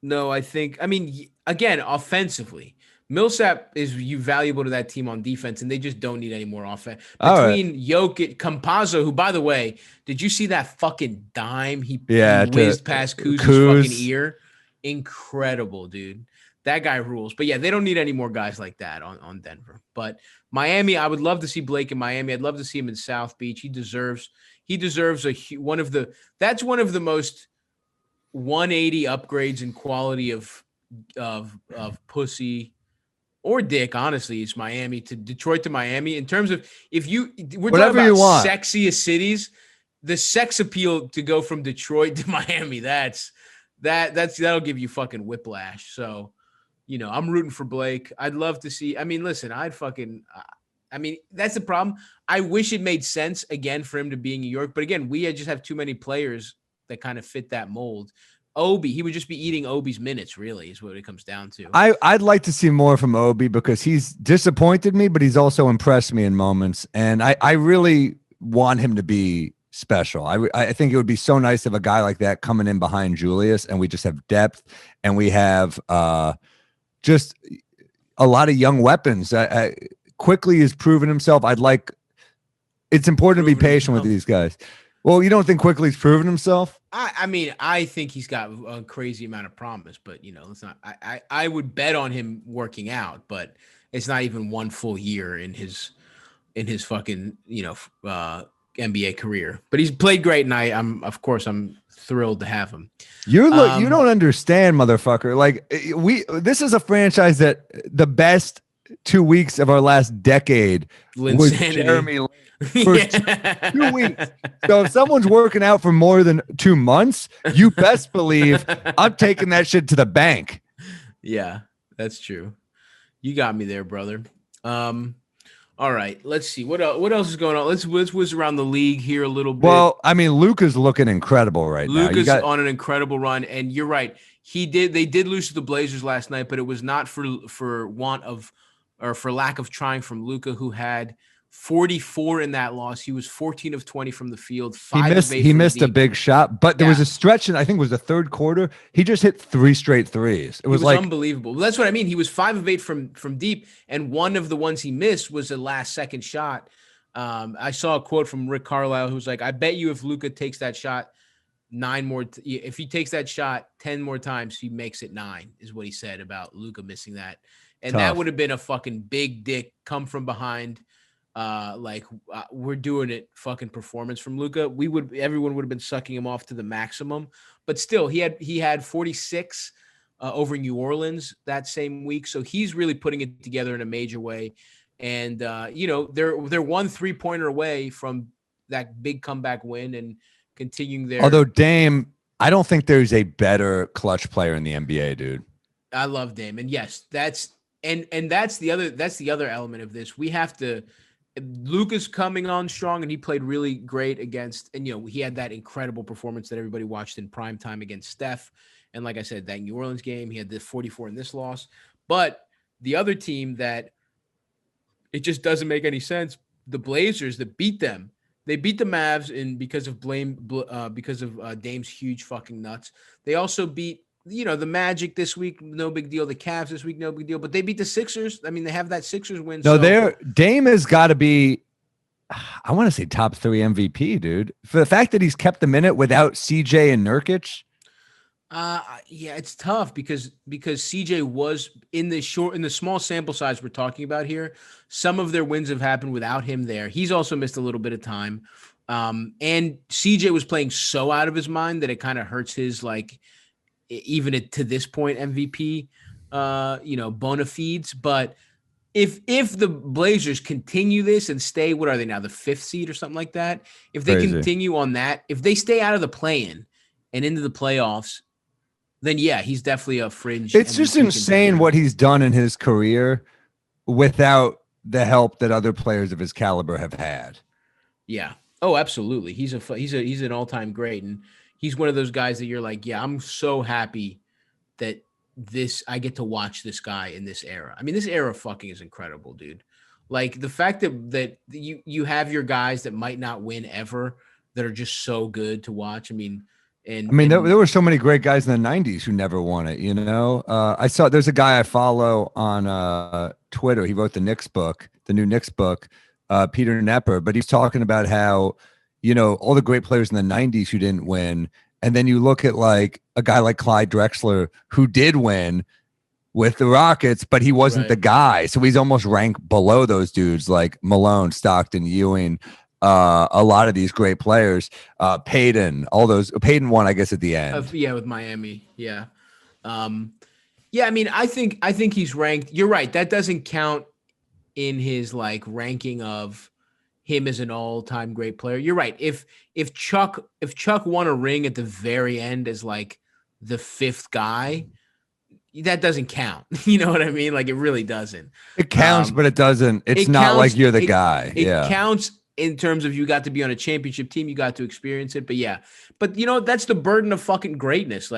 I think. I mean, again, offensively, Millsap is valuable to that team on defense, and they just don't need any more offense. Between Jokic, Campazzo, who, by the way, did you see that fucking dime he whizzed past Kuz's fucking ear? Incredible, dude. That guy rules. But yeah, they don't need any more guys like that on Denver. But Miami, I would love to see Blake in Miami. I'd love to see him in South Beach. He deserves one of the most 180 upgrades in quality of pussy or dick. Honestly, it's Miami to Detroit to Miami. In terms of we're talking about sexiest cities, the sex appeal to go from Detroit to Miami, that'll give you fucking whiplash. So. I'm rooting for Blake. I'd love to see. I mean, listen, that's the problem. I wish it made sense again for him to be in New York. But again, we just have too many players that kind of fit that mold. Obi, he would just be eating Obi's minutes, really, is what it comes down to. I'd like to see more from Obi because he's disappointed me, but he's also impressed me in moments. And I really want him to be special. I think it would be so nice if a guy like that coming in behind Julius, and we just have depth and we have just a lot of young weapons. Quickly has proven himself. It's important to be patient with these guys. Well, you don't think Quickly's proven himself? I mean, I think he's got a crazy amount of promise, but it's not. I would bet on him working out, but it's not even one full year in his fucking NBA career. But he's played great, and I'm thrilled to have him. You don't understand, motherfucker. Like this is a franchise that the best 2 weeks of our last decade was Jeremy Lin for 2 weeks. So if someone's working out for more than 2 months, you best believe I'm taking that shit to the bank. Yeah, that's true. You got me there, brother. All right, let's see what else is going on. Let's whiz around the league here a little bit. Well, I mean, Luka's looking incredible right now. Luka's on an incredible run, and you're right. They did lose to the Blazers last night, but it was not for want of or for lack of trying from Luka, who had 44 in that loss. He was 14 of 20 from the field. He missed a big shot, but there was a stretch in, I think it was the third quarter. He just hit 3 straight threes. It was like unbelievable. That's what I mean. He was 5 of 8 from deep, and one of the ones he missed was a last second shot. I saw a quote from Rick Carlisle who's like, "I bet you if Luka takes that shot if he takes that shot 10 more times, he makes it 9," is what he said about Luka missing that. And that would have been a fucking big dick come from behind. We're doing it fucking performance from Luka. Everyone would have been sucking him off to the maximum, but still he had 46 over New Orleans that same week. So he's really putting it together in a major way. And they're 1 3-pointer away from that big comeback win and continuing their. Although Dame, I don't think there's a better clutch player in the NBA, dude. I love Dame. And yes, that's the other element of this. We have to. Luka's coming on strong, and he played really great against, and he had that incredible performance that everybody watched in prime time against Steph. And like I said, that New Orleans game, he had the 44 in this loss. But the other team that it just doesn't make any sense, the Blazers that beat them, they beat the Mavs because of Dame's huge fucking nuts. They also beat the Magic this week, no big deal. The Cavs this week, no big deal. But they beat the Sixers. I mean, they have that Sixers win. No, Dame has got to be, I want to say top 3 MVP, dude. For the fact that he's kept the minute without CJ and Nurkic. Yeah, it's tough because CJ was in the small sample size we're talking about here. Some of their wins have happened without him there. He's also missed a little bit of time. And CJ was playing so out of his mind that it kind of hurts his even to this point MVP bona fides. But if the Blazers continue this and stay, what are they now, the 5th seed or something like that? If they continue on that, if they stay out of the play-in and into the playoffs, then yeah, he's definitely a fringe. It's just insane what he's done in his career without the help that other players of his caliber have had. Yeah. Oh, absolutely. He's an all-time great, and he's one of those guys that you're like, yeah, I'm so happy that I get to watch this guy in this era. I mean, this era fucking is incredible, dude. Like the fact that you have your guys that might not win ever that are just so good to watch. I mean, there were so many great guys in the 90s who never won it, I saw there's a guy I follow on Twitter. He wrote the new Knicks book, Peter Nepper, but he's talking about how all the great players in the 90s who didn't win. And then you look at like a guy like Clyde Drexler who did win with the Rockets, but he wasn't the guy. So he's almost ranked below those dudes like Malone, Stockton, Ewing, a lot of these great players, Payton, all those. Payton won, I guess, at the end. With Miami. Yeah. I mean, I think he's ranked. You're right. That doesn't count in his ranking of him as an all-time great player. You're right. If Chuck won a ring at the very end as the 5th guy, that doesn't count. You know what I mean? It really doesn't. It counts, but it doesn't. It's not counts, like you're the guy. It counts in terms of you got to be on a championship team, you got to experience it. But yeah, but that's the burden of fucking greatness.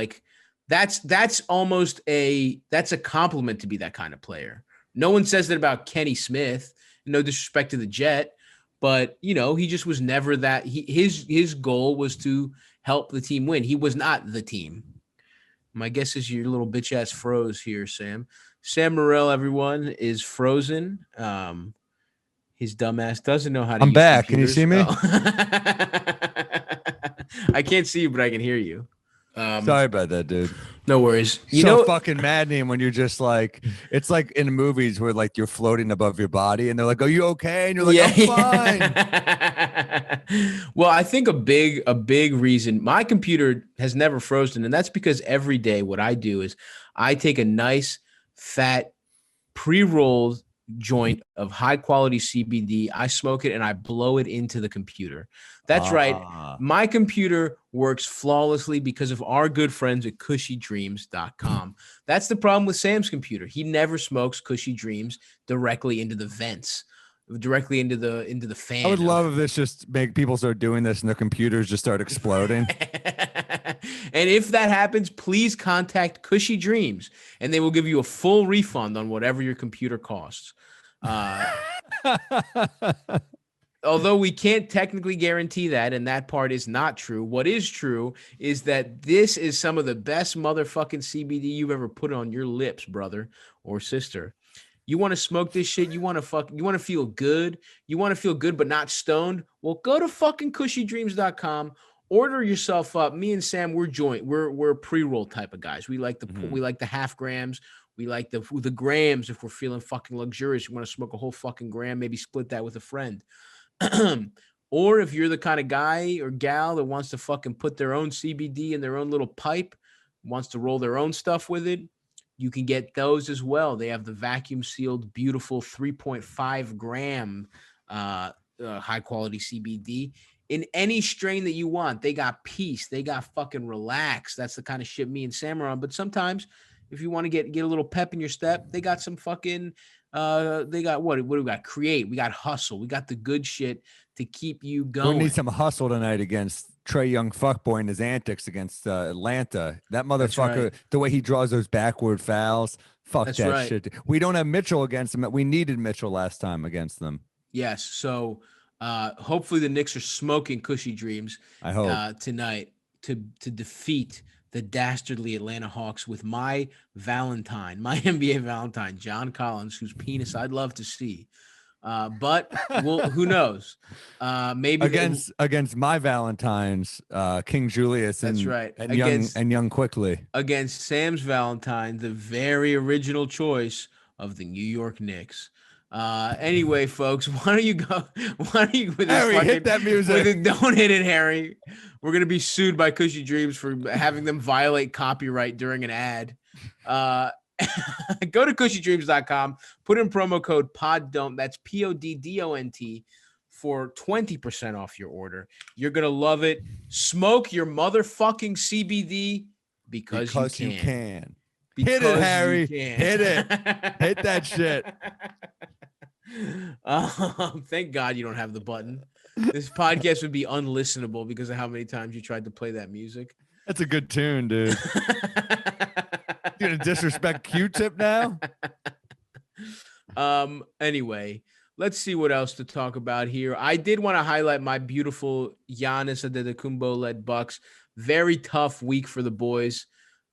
That's almost that's a compliment to be that kind of player. No one says that about Kenny Smith. No disrespect to the Jet. But, he just was never that. His goal was to help the team win. He was not the team. My guess is your little bitch ass froze here, Sam. Sam Morrell, everyone, is frozen. His dumbass doesn't know how to use back. computers. Can you see me? Oh. I can't see you, but I can hear you. Sorry about that, dude. No worries. Fucking maddening when you're just it's like in movies where you're floating above your body and they're like, "Are you okay?" And you're like, "I'm fine." Well, I think a big reason my computer has never frozen, and that's because every day what I do is I take a nice fat pre-rolled joint of high quality CBD. I smoke it and I blow it into the computer. That's right. My computer works flawlessly because of our good friends at CushyDreams.com. That's the problem with Sam's computer. He never smokes Cushy Dreams directly into the vents, directly into the fan. I would love if this just make people start doing this and their computers just start exploding. And if that happens, please contact Cushy Dreams and they will give you a full refund on whatever your computer costs. Uh, although we can't technically guarantee that, and that part is not true. What is true is that this is some of the best motherfucking CBD you've ever put on your lips, brother or sister. You want to smoke this shit? You want to feel good? You want to feel good but not stoned? Well, go to fucking cushydreams.com. Order yourself up. Me and Sam, we're pre-roll type of guys. We like the half grams. We like the grams if we're feeling fucking luxurious. You want to smoke a whole fucking gram, maybe split that with a friend. Or if you're the kind of guy or gal that wants to fucking put their own CBD in their own little pipe, wants to roll their own stuff with it, you can get those as well. They have the vacuum sealed, beautiful 3.5 gram high quality CBD in any strain that you want. They got peace. They got fucking relax. That's the kind of shit me and Sam are on. But sometimes if you want to get a little pep in your step, they got some fucking they got what do we got? Create. We got hustle. We got the good shit to keep you going. We need some hustle tonight against Trae Young fuckboy and his antics against Atlanta. That motherfucker, right. The way he draws those backward fouls, that's that right. Shit. We don't have Mitchell against him. We needed Mitchell last time against them. Yes. So hopefully the Knicks are smoking Cushy Dreams. I hope tonight to defeat the dastardly Atlanta Hawks with my Valentine, my NBA Valentine, John Collins, whose penis I'd love to see. But who knows? Maybe against my Valentines, King Julius. And, that's right. And young quickly against Sam's Valentine, the very original choice of the New York Knicks. Anyway, folks, why don't you with this Harry, hit that music. Don't hit it, Harry. We're going to be sued by Cushy Dreams for having them violate copyright during an ad. Go to cushydreams.com, put in promo code PODDON'T, that's PODDONT, for 20% off your order. You're going to love it. Smoke your motherfucking CBD because you can. Hit it, Harry. Hit it. Hit that shit. Thank God you don't have the button. This podcast would be unlistenable because of how many times you tried to play that music. That's a good tune, dude. You gonna disrespect Q-Tip now? Anyway, let's see what else to talk about here. I did want to highlight my beautiful Giannis Antetokounmpo-led Bucks. Very tough week for the boys.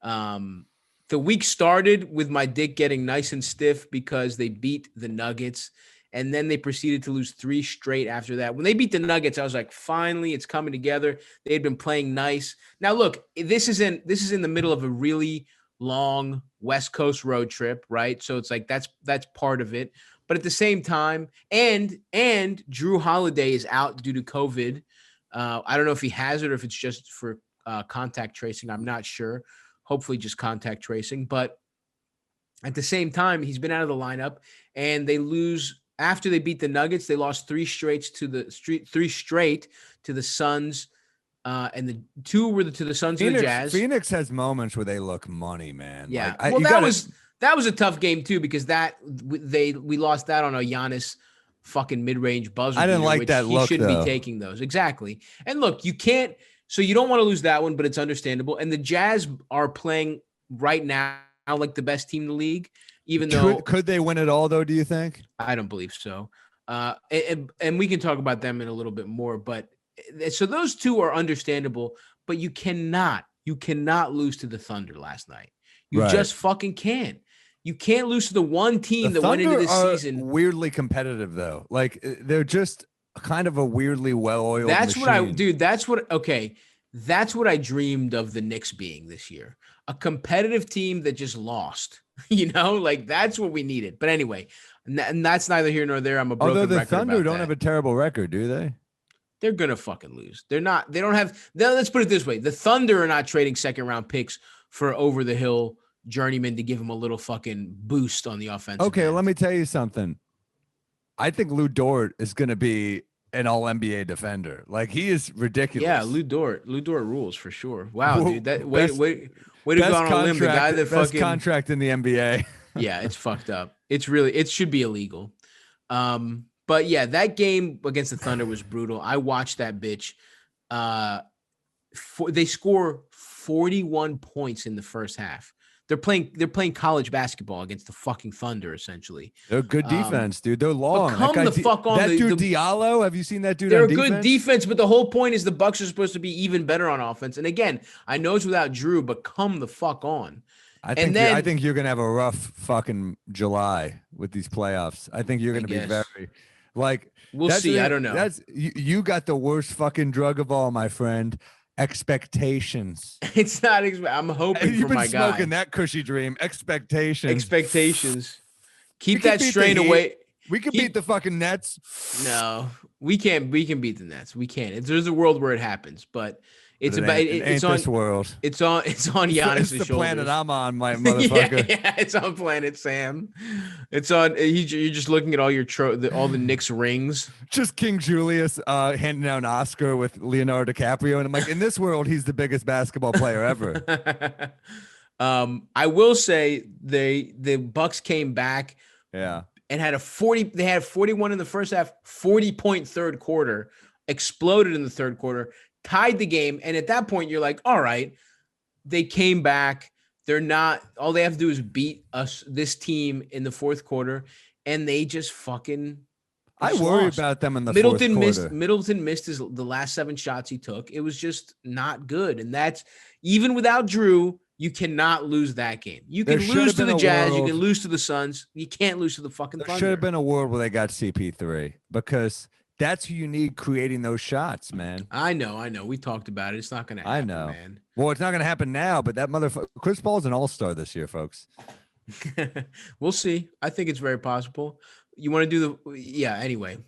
The week started with my dick getting nice and stiff because they beat the Nuggets, and then they proceeded to lose 3 straight after that. When they beat the Nuggets, I was like, finally, it's coming together. They had been playing nice. Now, look, this is in the middle of a really long West Coast road trip, right? So it's like that's part of it. But at the same time, and Drew Holiday is out due to COVID. I don't know if he has it or if it's just for contact tracing. I'm not sure. Hopefully just contact tracing. But at the same time, he's been out of the lineup, and they lose after they beat the Nuggets. They lost 3 straight to the Suns, and the 2 were to the Suns and the Jazz. Phoenix has moments where they look money, man. Yeah, that was a tough game too because we lost that on a Giannis fucking mid-range buzzer. I didn't like that look. He shouldn't be taking those. Exactly. And look, you can't. So you don't want to lose that one, but it's understandable. And the Jazz are playing right now like the best team in the league, even though could they win it all though? Do you think? I don't believe so. And we can talk about them in a little bit more. But so those 2 are understandable, but you cannot lose to the Thunder last night. You just fucking can't. You can't lose to the one team that went into this season weirdly competitive though. Like they're just kind of a weirdly well-oiled machine. That's what I dreamed of the Knicks being this year. A competitive team that just lost. Like that's what we needed. But anyway, and that's neither here nor there. I'm a broken record. Although the Thunder don't have a terrible record, do they? They're gonna fucking lose. Let's put it this way. The Thunder are not trading second-round picks for over-the-hill journeyman to give him a little fucking boost on the offense. Okay, let me tell you something. I think Lou Dort is going to be an all-NBA defender. Like, he is ridiculous. Yeah, Lou Dort rules for sure. Wow, dude. That way to go on a limb. The guy that best fucking contract in the NBA. Yeah, it's fucked up. It should be illegal. But yeah, that game against the Thunder was brutal. I watched that bitch. They score 41 points in the first half. They're playing college basketball against the fucking Thunder, essentially. They're good defense, dude. They're long. Come the fuck on. That dude Diallo, have you seen that dude they're on a defense? good defense, but the whole point is the Bucks are supposed to be even better on offense. And again, I know it's without Drew, but come the fuck on. I think you're gonna have a rough fucking July with these playoffs. I think you're gonna be very like. We'll see. I don't know. That's you got the worst fucking drug of all, my friend. Expectations. It's not. I'm hoping for my guy. You've been smoking that cushy dream. Expectations. Keep that strain away. We can beat the fucking Nets. No, we can't. We can beat the Nets. We can't. There's a world where it happens, but it's on this world. It's on Giannis' shoulders. It's the planet I'm on, my motherfucker. yeah, it's on planet Sam. It's on. You're just looking at all all the Knicks rings. Just King Julius handing out an Oscar with Leonardo DiCaprio, and I'm like, in this world, he's the biggest basketball player ever. I will say the Bucks came back. Yeah. And had they had 41 in the first half, 40-point third quarter, exploded in the third quarter, tied the game. And at that point, you're like, all right, they came back. All they have to do is beat this team in the fourth quarter. And they just fucking. I worry about them in the fourth quarter. Middleton missed the last 7 shots he took. It was just not good. And that's even without Drew. You cannot lose that game. You can lose to the Jazz. You can lose to the Suns. You can't lose to the fucking Thunder. There should have been a world where they got CP3 because that's who you need creating those shots, man. I know. We talked about it. It's not going to happen, man. Well, it's not going to happen now, but that motherfucker, Chris Paul's an all-star this year, folks. We'll see. I think it's very possible. You want to do anyway.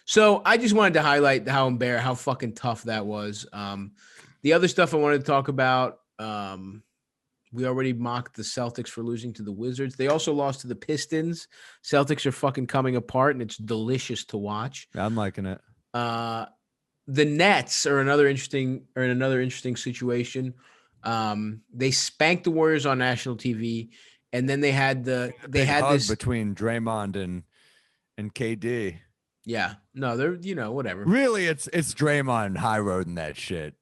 So I just wanted to highlight how fucking tough that was. The other stuff I wanted to talk about, we already mocked the Celtics for losing to the Wizards. They also lost to the Pistons. Celtics are fucking coming apart, and it's delicious to watch. I'm liking it. The Nets are another interesting situation. They spanked the Warriors on national TV, and then they had this between Draymond and KD. Yeah, no, they're whatever. Really, it's Draymond high roading that shit.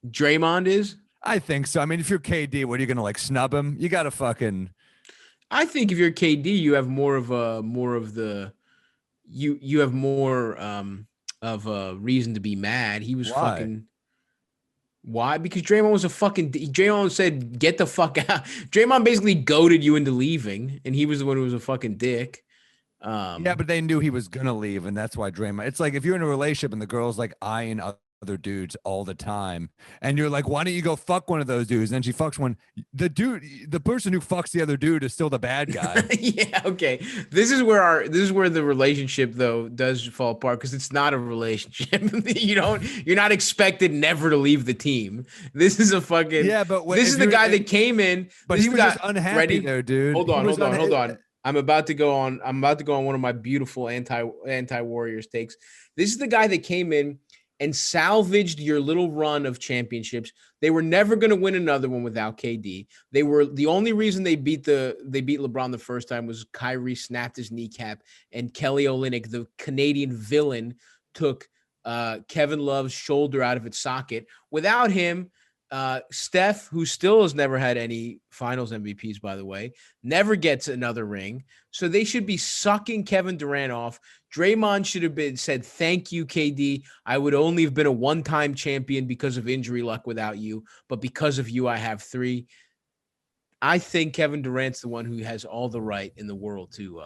Draymond is. I think so. I mean, if you're KD, what are you gonna snub him? You gotta fucking. I think if you're KD, you have more of a reason to be mad. He was fucking. Why? Because Draymond was Draymond said, "Get the fuck out." Draymond basically goaded you into leaving, and he was the one who was a fucking dick. Yeah, but they knew he was gonna leave, and that's why Draymond. It's like if you're in a relationship and the girl's like eyeing other dudes all the time, and you're like, why don't you go fuck one of those dudes? And then she fucks one. The person who fucks the other dude is still the bad guy. Yeah, okay. This is where the relationship though does fall apart because it's not a relationship. You're not expected never to leave the team. This is a fucking this is the guy that came in, but he was just unhappy there, dude. Hold on. I'm about to go on one of my beautiful anti-Warriors takes. This is the guy that came in and salvaged your little run of championships. They were never going to win another one without KD. They were the only reason they beat LeBron the first time was Kyrie snapped his kneecap and Kelly Olynyk, the Canadian villain, took Kevin Love's shoulder out of its socket. Without him, Steph, who still has never had any finals MVPs, by the way, never gets another ring. So they should be sucking Kevin Durant off. Draymond should have said, thank you, KD. I would only have been a one-time champion because of injury luck without you, but because of you, I have 3. I think Kevin Durant's the one who has all the right in the world to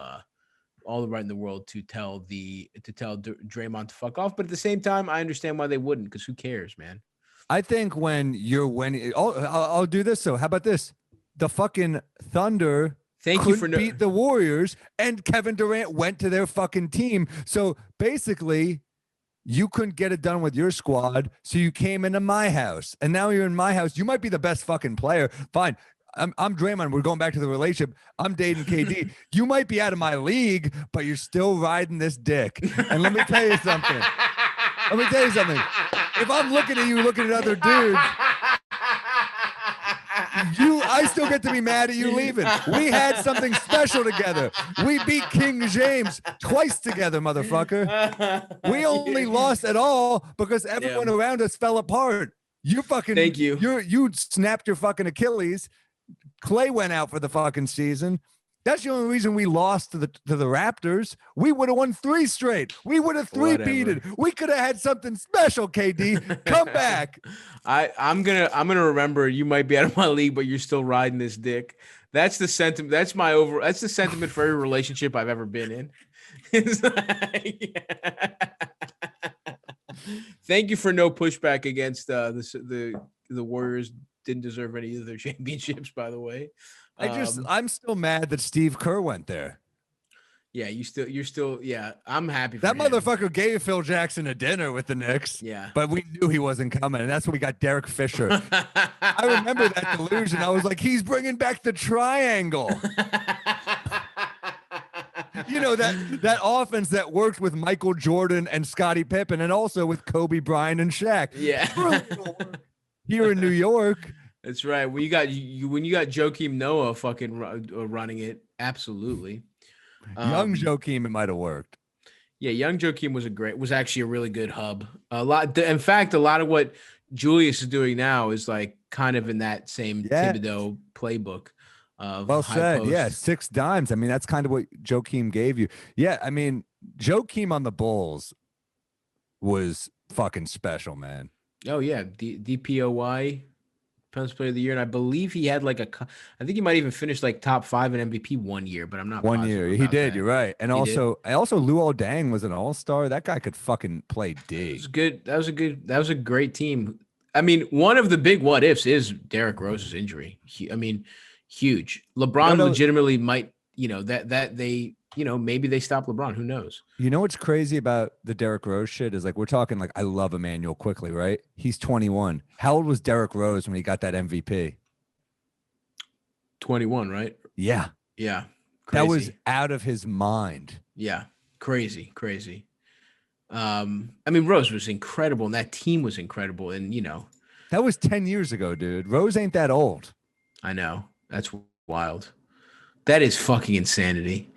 tell Draymond to fuck off. But at the same time, I understand why they wouldn't, because who cares, man? I think when you're winning, I'll do this. So how about this? The fucking Thunder beat the Warriors, and Kevin Durant went to their fucking team. So basically, you couldn't get it done with your squad, so you came into my house, and now you're in my house. You might be the best fucking player. Fine. I'm Draymond. We're going back to the relationship. I'm dating KD. You might be out of my league, but you're still riding this dick. And let me tell you something. If I'm looking at you, looking at other dudes, I still get to be mad at you leaving. We had something special together. We beat King James twice together, motherfucker. We only lost at all because everyone around us fell apart. You fucking, thank you. You snapped your fucking Achilles. Clay went out for the fucking season. That's the only reason we lost to the Raptors. We would have won 3 straight. We would have 3-peated. We could have had something special, KD. Come back. I'm gonna remember. You might be out of my league, but you're still riding this dick. That's the sentiment. That's the sentiment for every relationship I've ever been in. It's thank you for no pushback against the Warriors. Didn't deserve any of their championships, by the way. I'm still mad that Steve Kerr went there. Yeah, you're still. Yeah, I'm happy for that him. Motherfucker gave Phil Jackson a dinner with the Knicks. Yeah, but we knew he wasn't coming, and that's when we got Derek Fisher. I remember that delusion. I was like, he's bringing back the triangle. You know, that offense that worked with Michael Jordan and Scottie Pippen, and also with Kobe Bryant and Shaq. Yeah, here in New York. That's right. When you got Joakim Noah fucking running it, absolutely. Young Joakim, it might have worked. Yeah, young Joakim was actually a really good hub. In fact, a lot of what Julius is doing now is like kind of in that same Thibodeau playbook. Well said. Post. Yeah, 6 dimes. I mean, that's kind of what Joakim gave you. Yeah, I mean, Joakim on the Bulls was fucking special, man. Oh yeah, DPOY. Defensive Player of the Year, and I believe he had I think he might even finish like top 5 in MVP one year, but I'm not. One year he did. That. You're right, and also Luol Deng was an all-star. That guy could fucking play D. It was good. That was a great team. I mean, one of the big what ifs is Derrick Rose's injury. Huge. LeBron legitimately might. That they. Maybe they stop LeBron. Who knows? You know what's crazy about the Derrick Rose shit is like we're talking like I love Emmanuel quickly, right? He's 21. How old was Derrick Rose when he got that MVP? 21, right? Yeah. Yeah. Crazy. That was out of his mind. Yeah. Crazy. I mean, Rose was incredible, and that team was incredible, and that was 10 years ago, dude. Rose ain't that old. I know. That's wild. That is fucking insanity.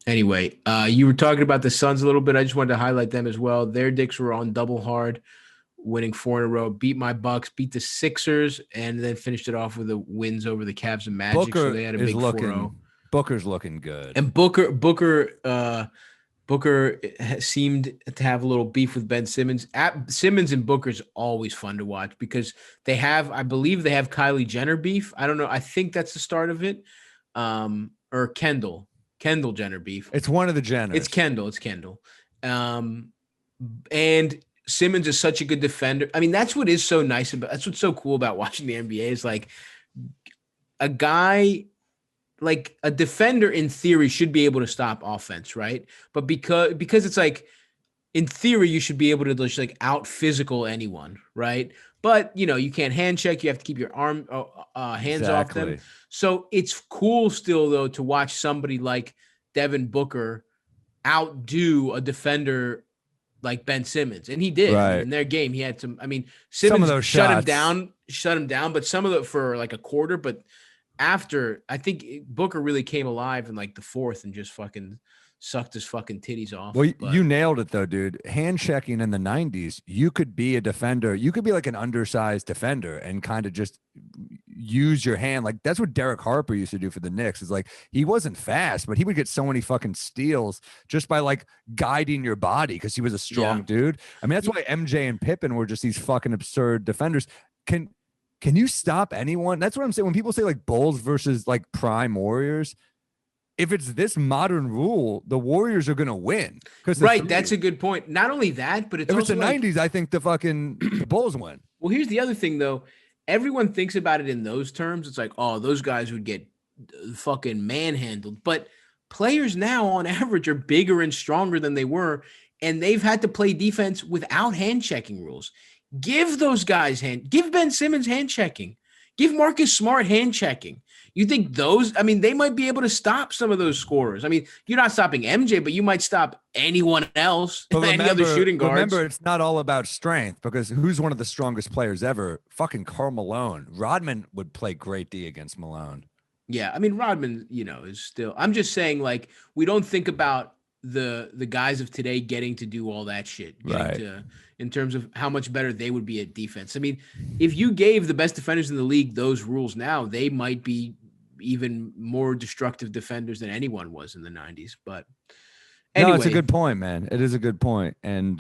Anyway, you were talking about the Suns a little bit. I just wanted to highlight them as well. Their dicks were on double hard, winning 4 in a row, beat my Bucks, beat the Sixers, and then finished it off with the wins over the Cavs and Magic. Booker so they had a big 4-0. Booker's looking good. And Booker seemed to have a little beef with Ben Simmons. Simmons and Booker's always fun to watch because I believe they have Kylie Jenner beef. I don't know. I think that's the start of it. Or Kendall Jenner beef. It's one of the Jenners. It's Kendall. And Simmons is such a good defender. I mean, that's what's so cool about watching the NBA is like a guy, like a defender in theory should be able to stop offense, right? But because it's like, in theory, you should be able to just like out physical anyone, right? But you can't hand check. You have to keep your hands off them. So it's cool still though to watch somebody like Devin Booker outdo a defender like Ben Simmons, and he did. Right. In their game. He had some. I mean, Simmons shut him down, but some of it for like a quarter. But after, I think Booker really came alive in like the 4th and just fucking sucked his fucking titties off. Well, you nailed it though, dude. Hand checking in the 90s, you could be a defender. You could be like an undersized defender and kind of just use your hand. Like that's what Derek Harper used to do for the Knicks. Is like he wasn't fast, but he would get so many fucking steals just by like guiding your body because he was a strong dude. I mean, that's why MJ and Pippen were just these fucking absurd defenders. Can you stop anyone? That's what I'm saying. When people say like Bulls versus like prime Warriors, if it's this modern rule, the Warriors are going to win. Right. That's a good point. Not only that, but if it's the 90s, I think the Bulls win. Well, here's the other thing, though. Everyone thinks about it in those terms. It's like, oh, those guys would get fucking manhandled. But players now, on average, are bigger and stronger than they were, and they've had to play defense without hand-checking rules. Give those guys give Ben Simmons hand-checking. Give Marcus Smart hand-checking. You think they might be able to stop some of those scorers. I mean, you're not stopping MJ, but you might stop anyone else, any other shooting guards. Remember, it's not all about strength because who's one of the strongest players ever? Fucking Karl Malone. Rodman would play great D against Malone. Yeah, I mean, Rodman, is still – I'm just saying, like, we don't think about the guys of today getting to do all that shit, in terms of how much better they would be at defense. I mean, if you gave the best defenders in the league those rules now, they might be even more destructive defenders than anyone was in the 90s. But anyway, no, it's a good point, man. It is a good point. And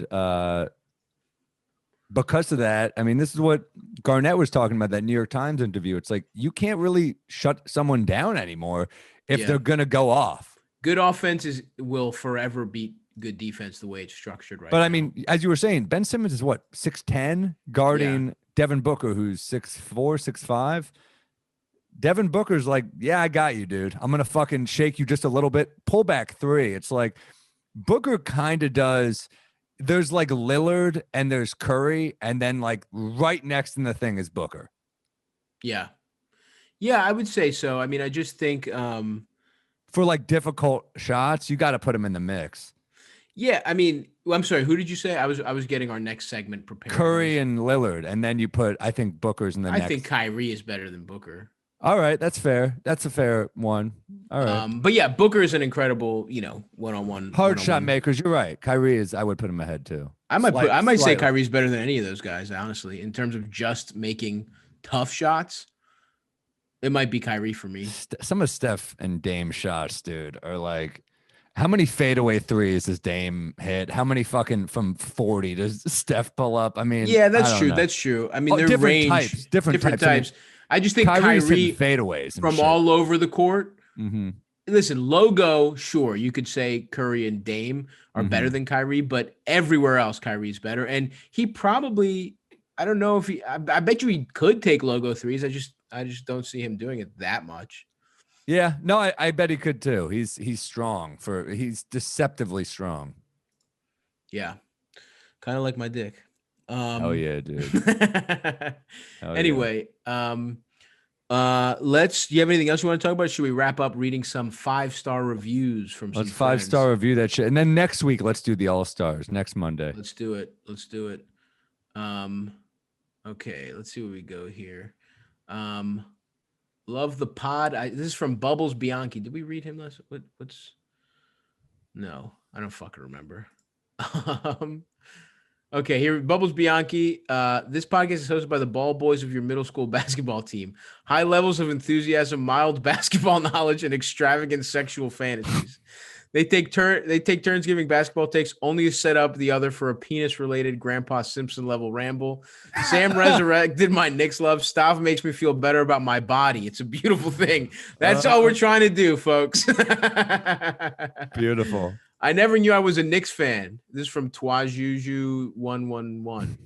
because of that, I mean, this is what Garnett was talking about, that New York Times interview. It's like, you can't really shut someone down anymore if they're going to go off. Good offenses will forever beat good defense the way it's structured right now. But I mean, as you were saying, Ben Simmons is what, 6'10", guarding Devin Booker, who's 6'4", 6'5". Devin Booker's like, yeah, I got you, dude. I'm going to fucking shake you just a little bit. Pull back three. It's like Booker kind of does. There's like Lillard and there's Curry. And then like right next in the thing is Booker. Yeah. Yeah, I would say so. I mean, I just think for like difficult shots, you got to put him in the mix. Yeah, I mean, I'm sorry, who did you say? I was getting our next segment prepared. Curry and Lillard, and then you put, I think Booker's in the next. I think Kyrie is better than Booker. All right, that's fair. That's a fair one. All right. But yeah, Booker is an incredible, one-on-one. Hard shot makers. You're right. Kyrie is, I would put him ahead too. I might say Kyrie's better than any of those guys, honestly, in terms of just making tough shots. It might be Kyrie for me. Some of Steph and Dame shots, dude, are like, how many fadeaway threes does Dame hit? How many fucking from 40 does Steph pull up? I mean, yeah, that's true. That's true. I mean, they're different types. I just think Kyrie fadeaways from all over the court. Mm-hmm. Listen, logo, sure, you could say Curry and Dame are better than Kyrie, but everywhere else Kyrie's better. And he probably, I don't know if I bet you he could take logo threes. I just don't see him doing it that much. Yeah, no, I bet he could too. He's strong he's deceptively strong. Yeah, kind of like my dick. Oh yeah, dude. Anyway, do you have anything else you want to talk about? Should we wrap up reading some 5-star reviews from some Let's 5-star review that shit. And then next week, let's do the All-Stars next Monday. Let's do it. Okay, let's see where we go here. Love the pod. This is from Bubbles Bianchi. Did we read him last? No, I don't fucking remember. Okay, here, Bubbles Bianchi. This podcast is hosted by the ball boys of your middle school basketball team. High levels of enthusiasm, mild basketball knowledge, and extravagant sexual fantasies. They take turns giving basketball takes, only to set up the other for a penis-related Grandpa Simpson-level ramble. Sam resurrected my Knicks love. Stav makes me feel better about my body. It's a beautiful thing. That's all we're trying to do, folks. Beautiful. I never knew I was a Knicks fan. This is from Twajuju111.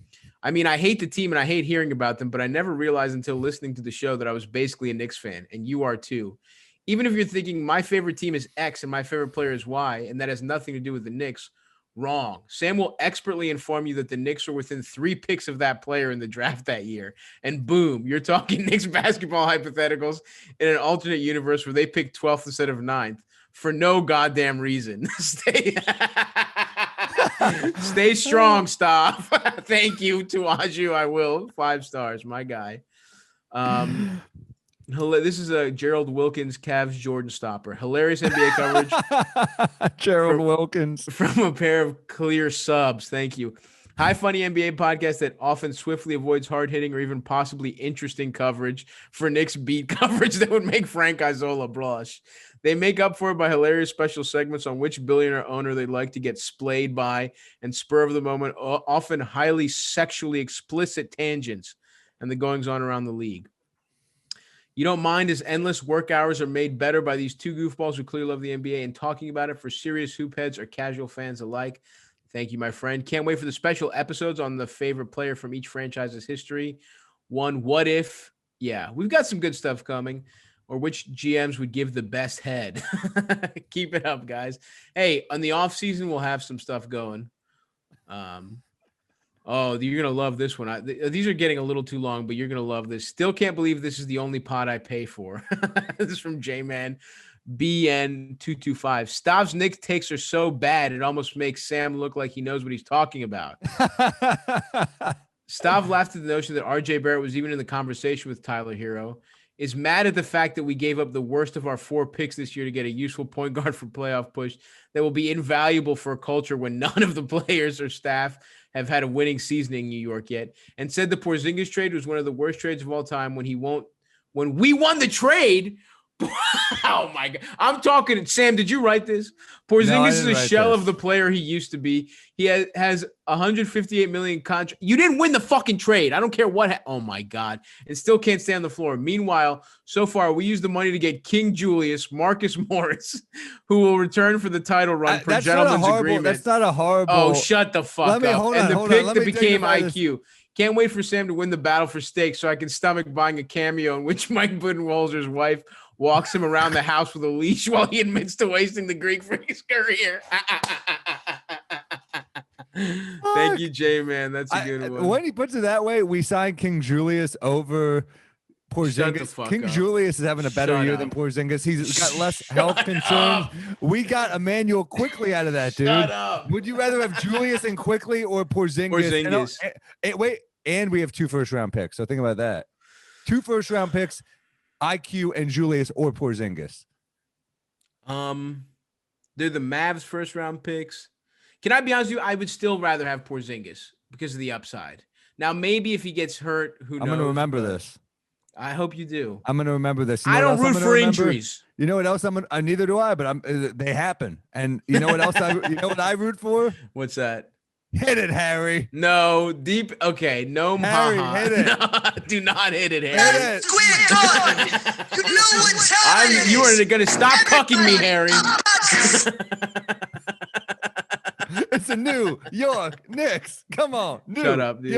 I mean, I hate the team and I hate hearing about them, but I never realized until listening to the show that I was basically a Knicks fan, and you are too. Even if you're thinking my favorite team is X and my favorite player is Y, and that has nothing to do with the Knicks, wrong. Sam will expertly inform you that the Knicks are within 3 picks of that player in the draft that year. And boom, you're talking Knicks basketball hypotheticals in an alternate universe where they pick 12th instead of 9th for no goddamn reason. Stay strong, stop. Thank you to Aju. I will. 5 stars, my guy. This is a Gerald Wilkins Cavs Jordan stopper. Hilarious NBA coverage. Gerald Wilkins. From a pair of clear subs. Thank you. High funny NBA podcast that often swiftly avoids hard-hitting or even possibly interesting coverage for Knicks beat coverage that would make Frank Isola blush. They make up for it by hilarious special segments on which billionaire owner they'd like to get splayed by, and spur of the moment, often highly sexually explicit tangents and the goings-on around the league. You don't mind as endless work hours are made better by these two goofballs who clearly love the NBA and talking about it for serious hoop heads or casual fans alike. Thank you, my friend. Can't wait for the special episodes on the favorite player from each franchise's history. One, what if? Yeah, we've got some good stuff coming. Or which GMs would give the best head. Keep it up, guys. Hey, on the off season, we'll have some stuff going. Oh, you're going to love this one. These are getting a little too long, but you're going to love this. Still can't believe this is the only pod I pay for. This is from J-Man BN225. Stav's Knicks takes are so bad, it almost makes Sam look like he knows what he's talking about. Stav laughed at the notion that RJ Barrett was even in the conversation with Tyler Hero. is mad at the fact that we gave up the worst of our 4 picks this year to get a useful point guard for playoff push that will be invaluable for a culture when none of the players or staff have had a winning season in New York yet, and said the Porzingis trade was one of the worst trades of all time when we won the trade. Oh my God. I'm talking, Sam, did you write this? Porzingis is a shell of the player he used to be. He has 158 million contract. You didn't win the fucking trade. I don't care what. Oh my God. And still can't stay on the floor. Meanwhile, so far, we used the money to get King Julius, Marcus Morris, who will return for the title run per gentleman's agreement. That's not a horrible. Oh, shut the fuck up. Hold and on, the pick that became IQ. Can't wait for Sam to win the battle for steaks so I can stomach buying a cameo in which Mike Budenholzer's wife walks him around the house with a leash while he admits to wasting the Greek for his career. Thank you, Jay, man. That's a good one. When he puts it that way, we signed King Julius over Porzingis. King Julius is having a better year than Porzingis. He's got less health concerns. We got Emmanuel Quickly out of that, dude. Shut up. Would you rather have Julius and Quickly or Porzingis? And we have 2 first-round picks. So think about that. 2 first-round picks. IQ and Julius or Porzingis. They're the Mavs first round picks. Can I be honest with you? I would still rather have Porzingis because of the upside. Now, maybe if he gets hurt, who knows? I'm going to remember this. I hope you do. I'm going to remember this. I don't root for injuries. You know what else neither do I, but they happen. And you know what else you know what I root for? What's that? Hit it, Harry. No, deep. Okay, no, Harry, hit it. No, do not hit it, Harry. Hit it. Quit God. You know what time it is. You are going to stop cucking me, Harry. It's a New York Knicks. Come on. Shut up, dude.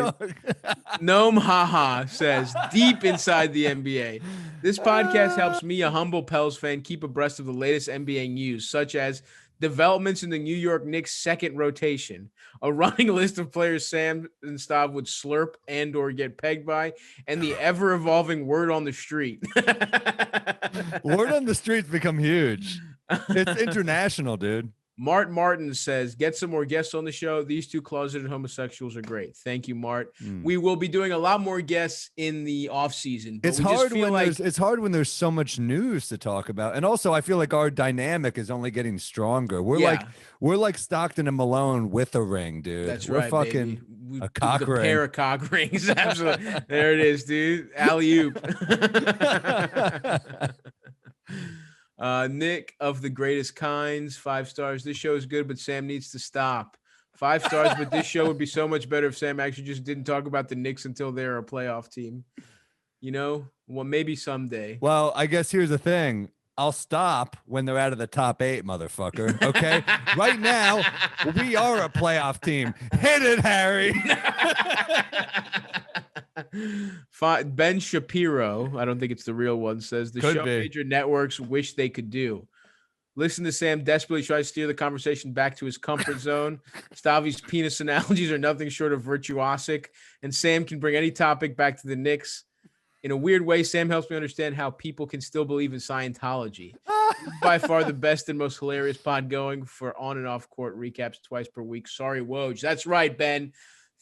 Noam Haha says, deep inside the NBA. This podcast helps me, a humble Pels fan, keep abreast of the latest NBA news, such as developments in the New York Knicks' second rotation, a running list of players Sam and Stav would slurp and or get pegged by, and the ever-evolving word on the street. Word on the street's become huge. It's international, dude. Mart Martin says, get some more guests on the show. These 2 closeted homosexuals are great. Thank you, Mart. We will be doing a lot more guests in the off season. It's hard when there's so much news to talk about. And also I feel like our dynamic is only getting stronger. We're like Stockton and Malone with a ring, dude. That's we're right. Fucking baby. A cock ring. A pair of cock rings. Absolutely. There it is, dude. Alley-oop. Nick of the greatest kinds, 5 stars. This show is good, but Sam needs to stop. 5 stars, but this show would be so much better if Sam actually just didn't talk about the Knicks until they're a playoff team. You know, well, maybe someday. Well, I guess here's the thing. I'll stop when they're out of the top 8, motherfucker. Okay. Right now, we are a playoff team. Hit it, Harry. Ben Shapiro, I don't think it's the real one, says the show major networks wish they could do. Listen to Sam desperately try to steer the conversation back to his comfort zone. Stavi's penis analogies are nothing short of virtuosic, and Sam can bring any topic back to the Knicks. In a weird way, Sam helps me understand how people can still believe in Scientology. By far the best and most hilarious pod going for on and off court recaps twice per week. Sorry, Woj. That's right, Ben.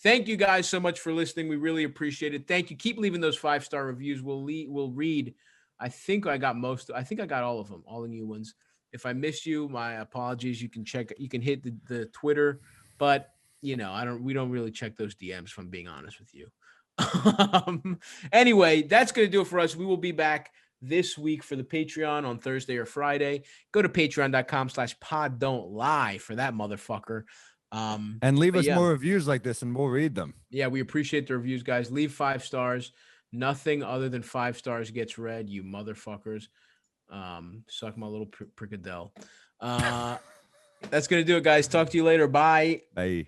Thank you guys so much for listening. We really appreciate it. Thank you. Keep leaving those 5-star reviews. We'll read. I think I got all of them, all the new ones. If I missed you, my apologies. You can check. You can hit the Twitter, but you know, we don't really check those DMs. If I'm being honest with you. Anyway, that's gonna do it for us. We will be back this week for the Patreon on Thursday or Friday. Go to patreon.com/pod don't lie for that motherfucker. And leave us more reviews like this and we'll read them. Yeah, we appreciate the reviews, guys. Leave 5 stars. Nothing other than 5 stars gets read, you motherfuckers. Suck my little prickadell. That's gonna do it, guys. Talk to you later. Bye. Bye.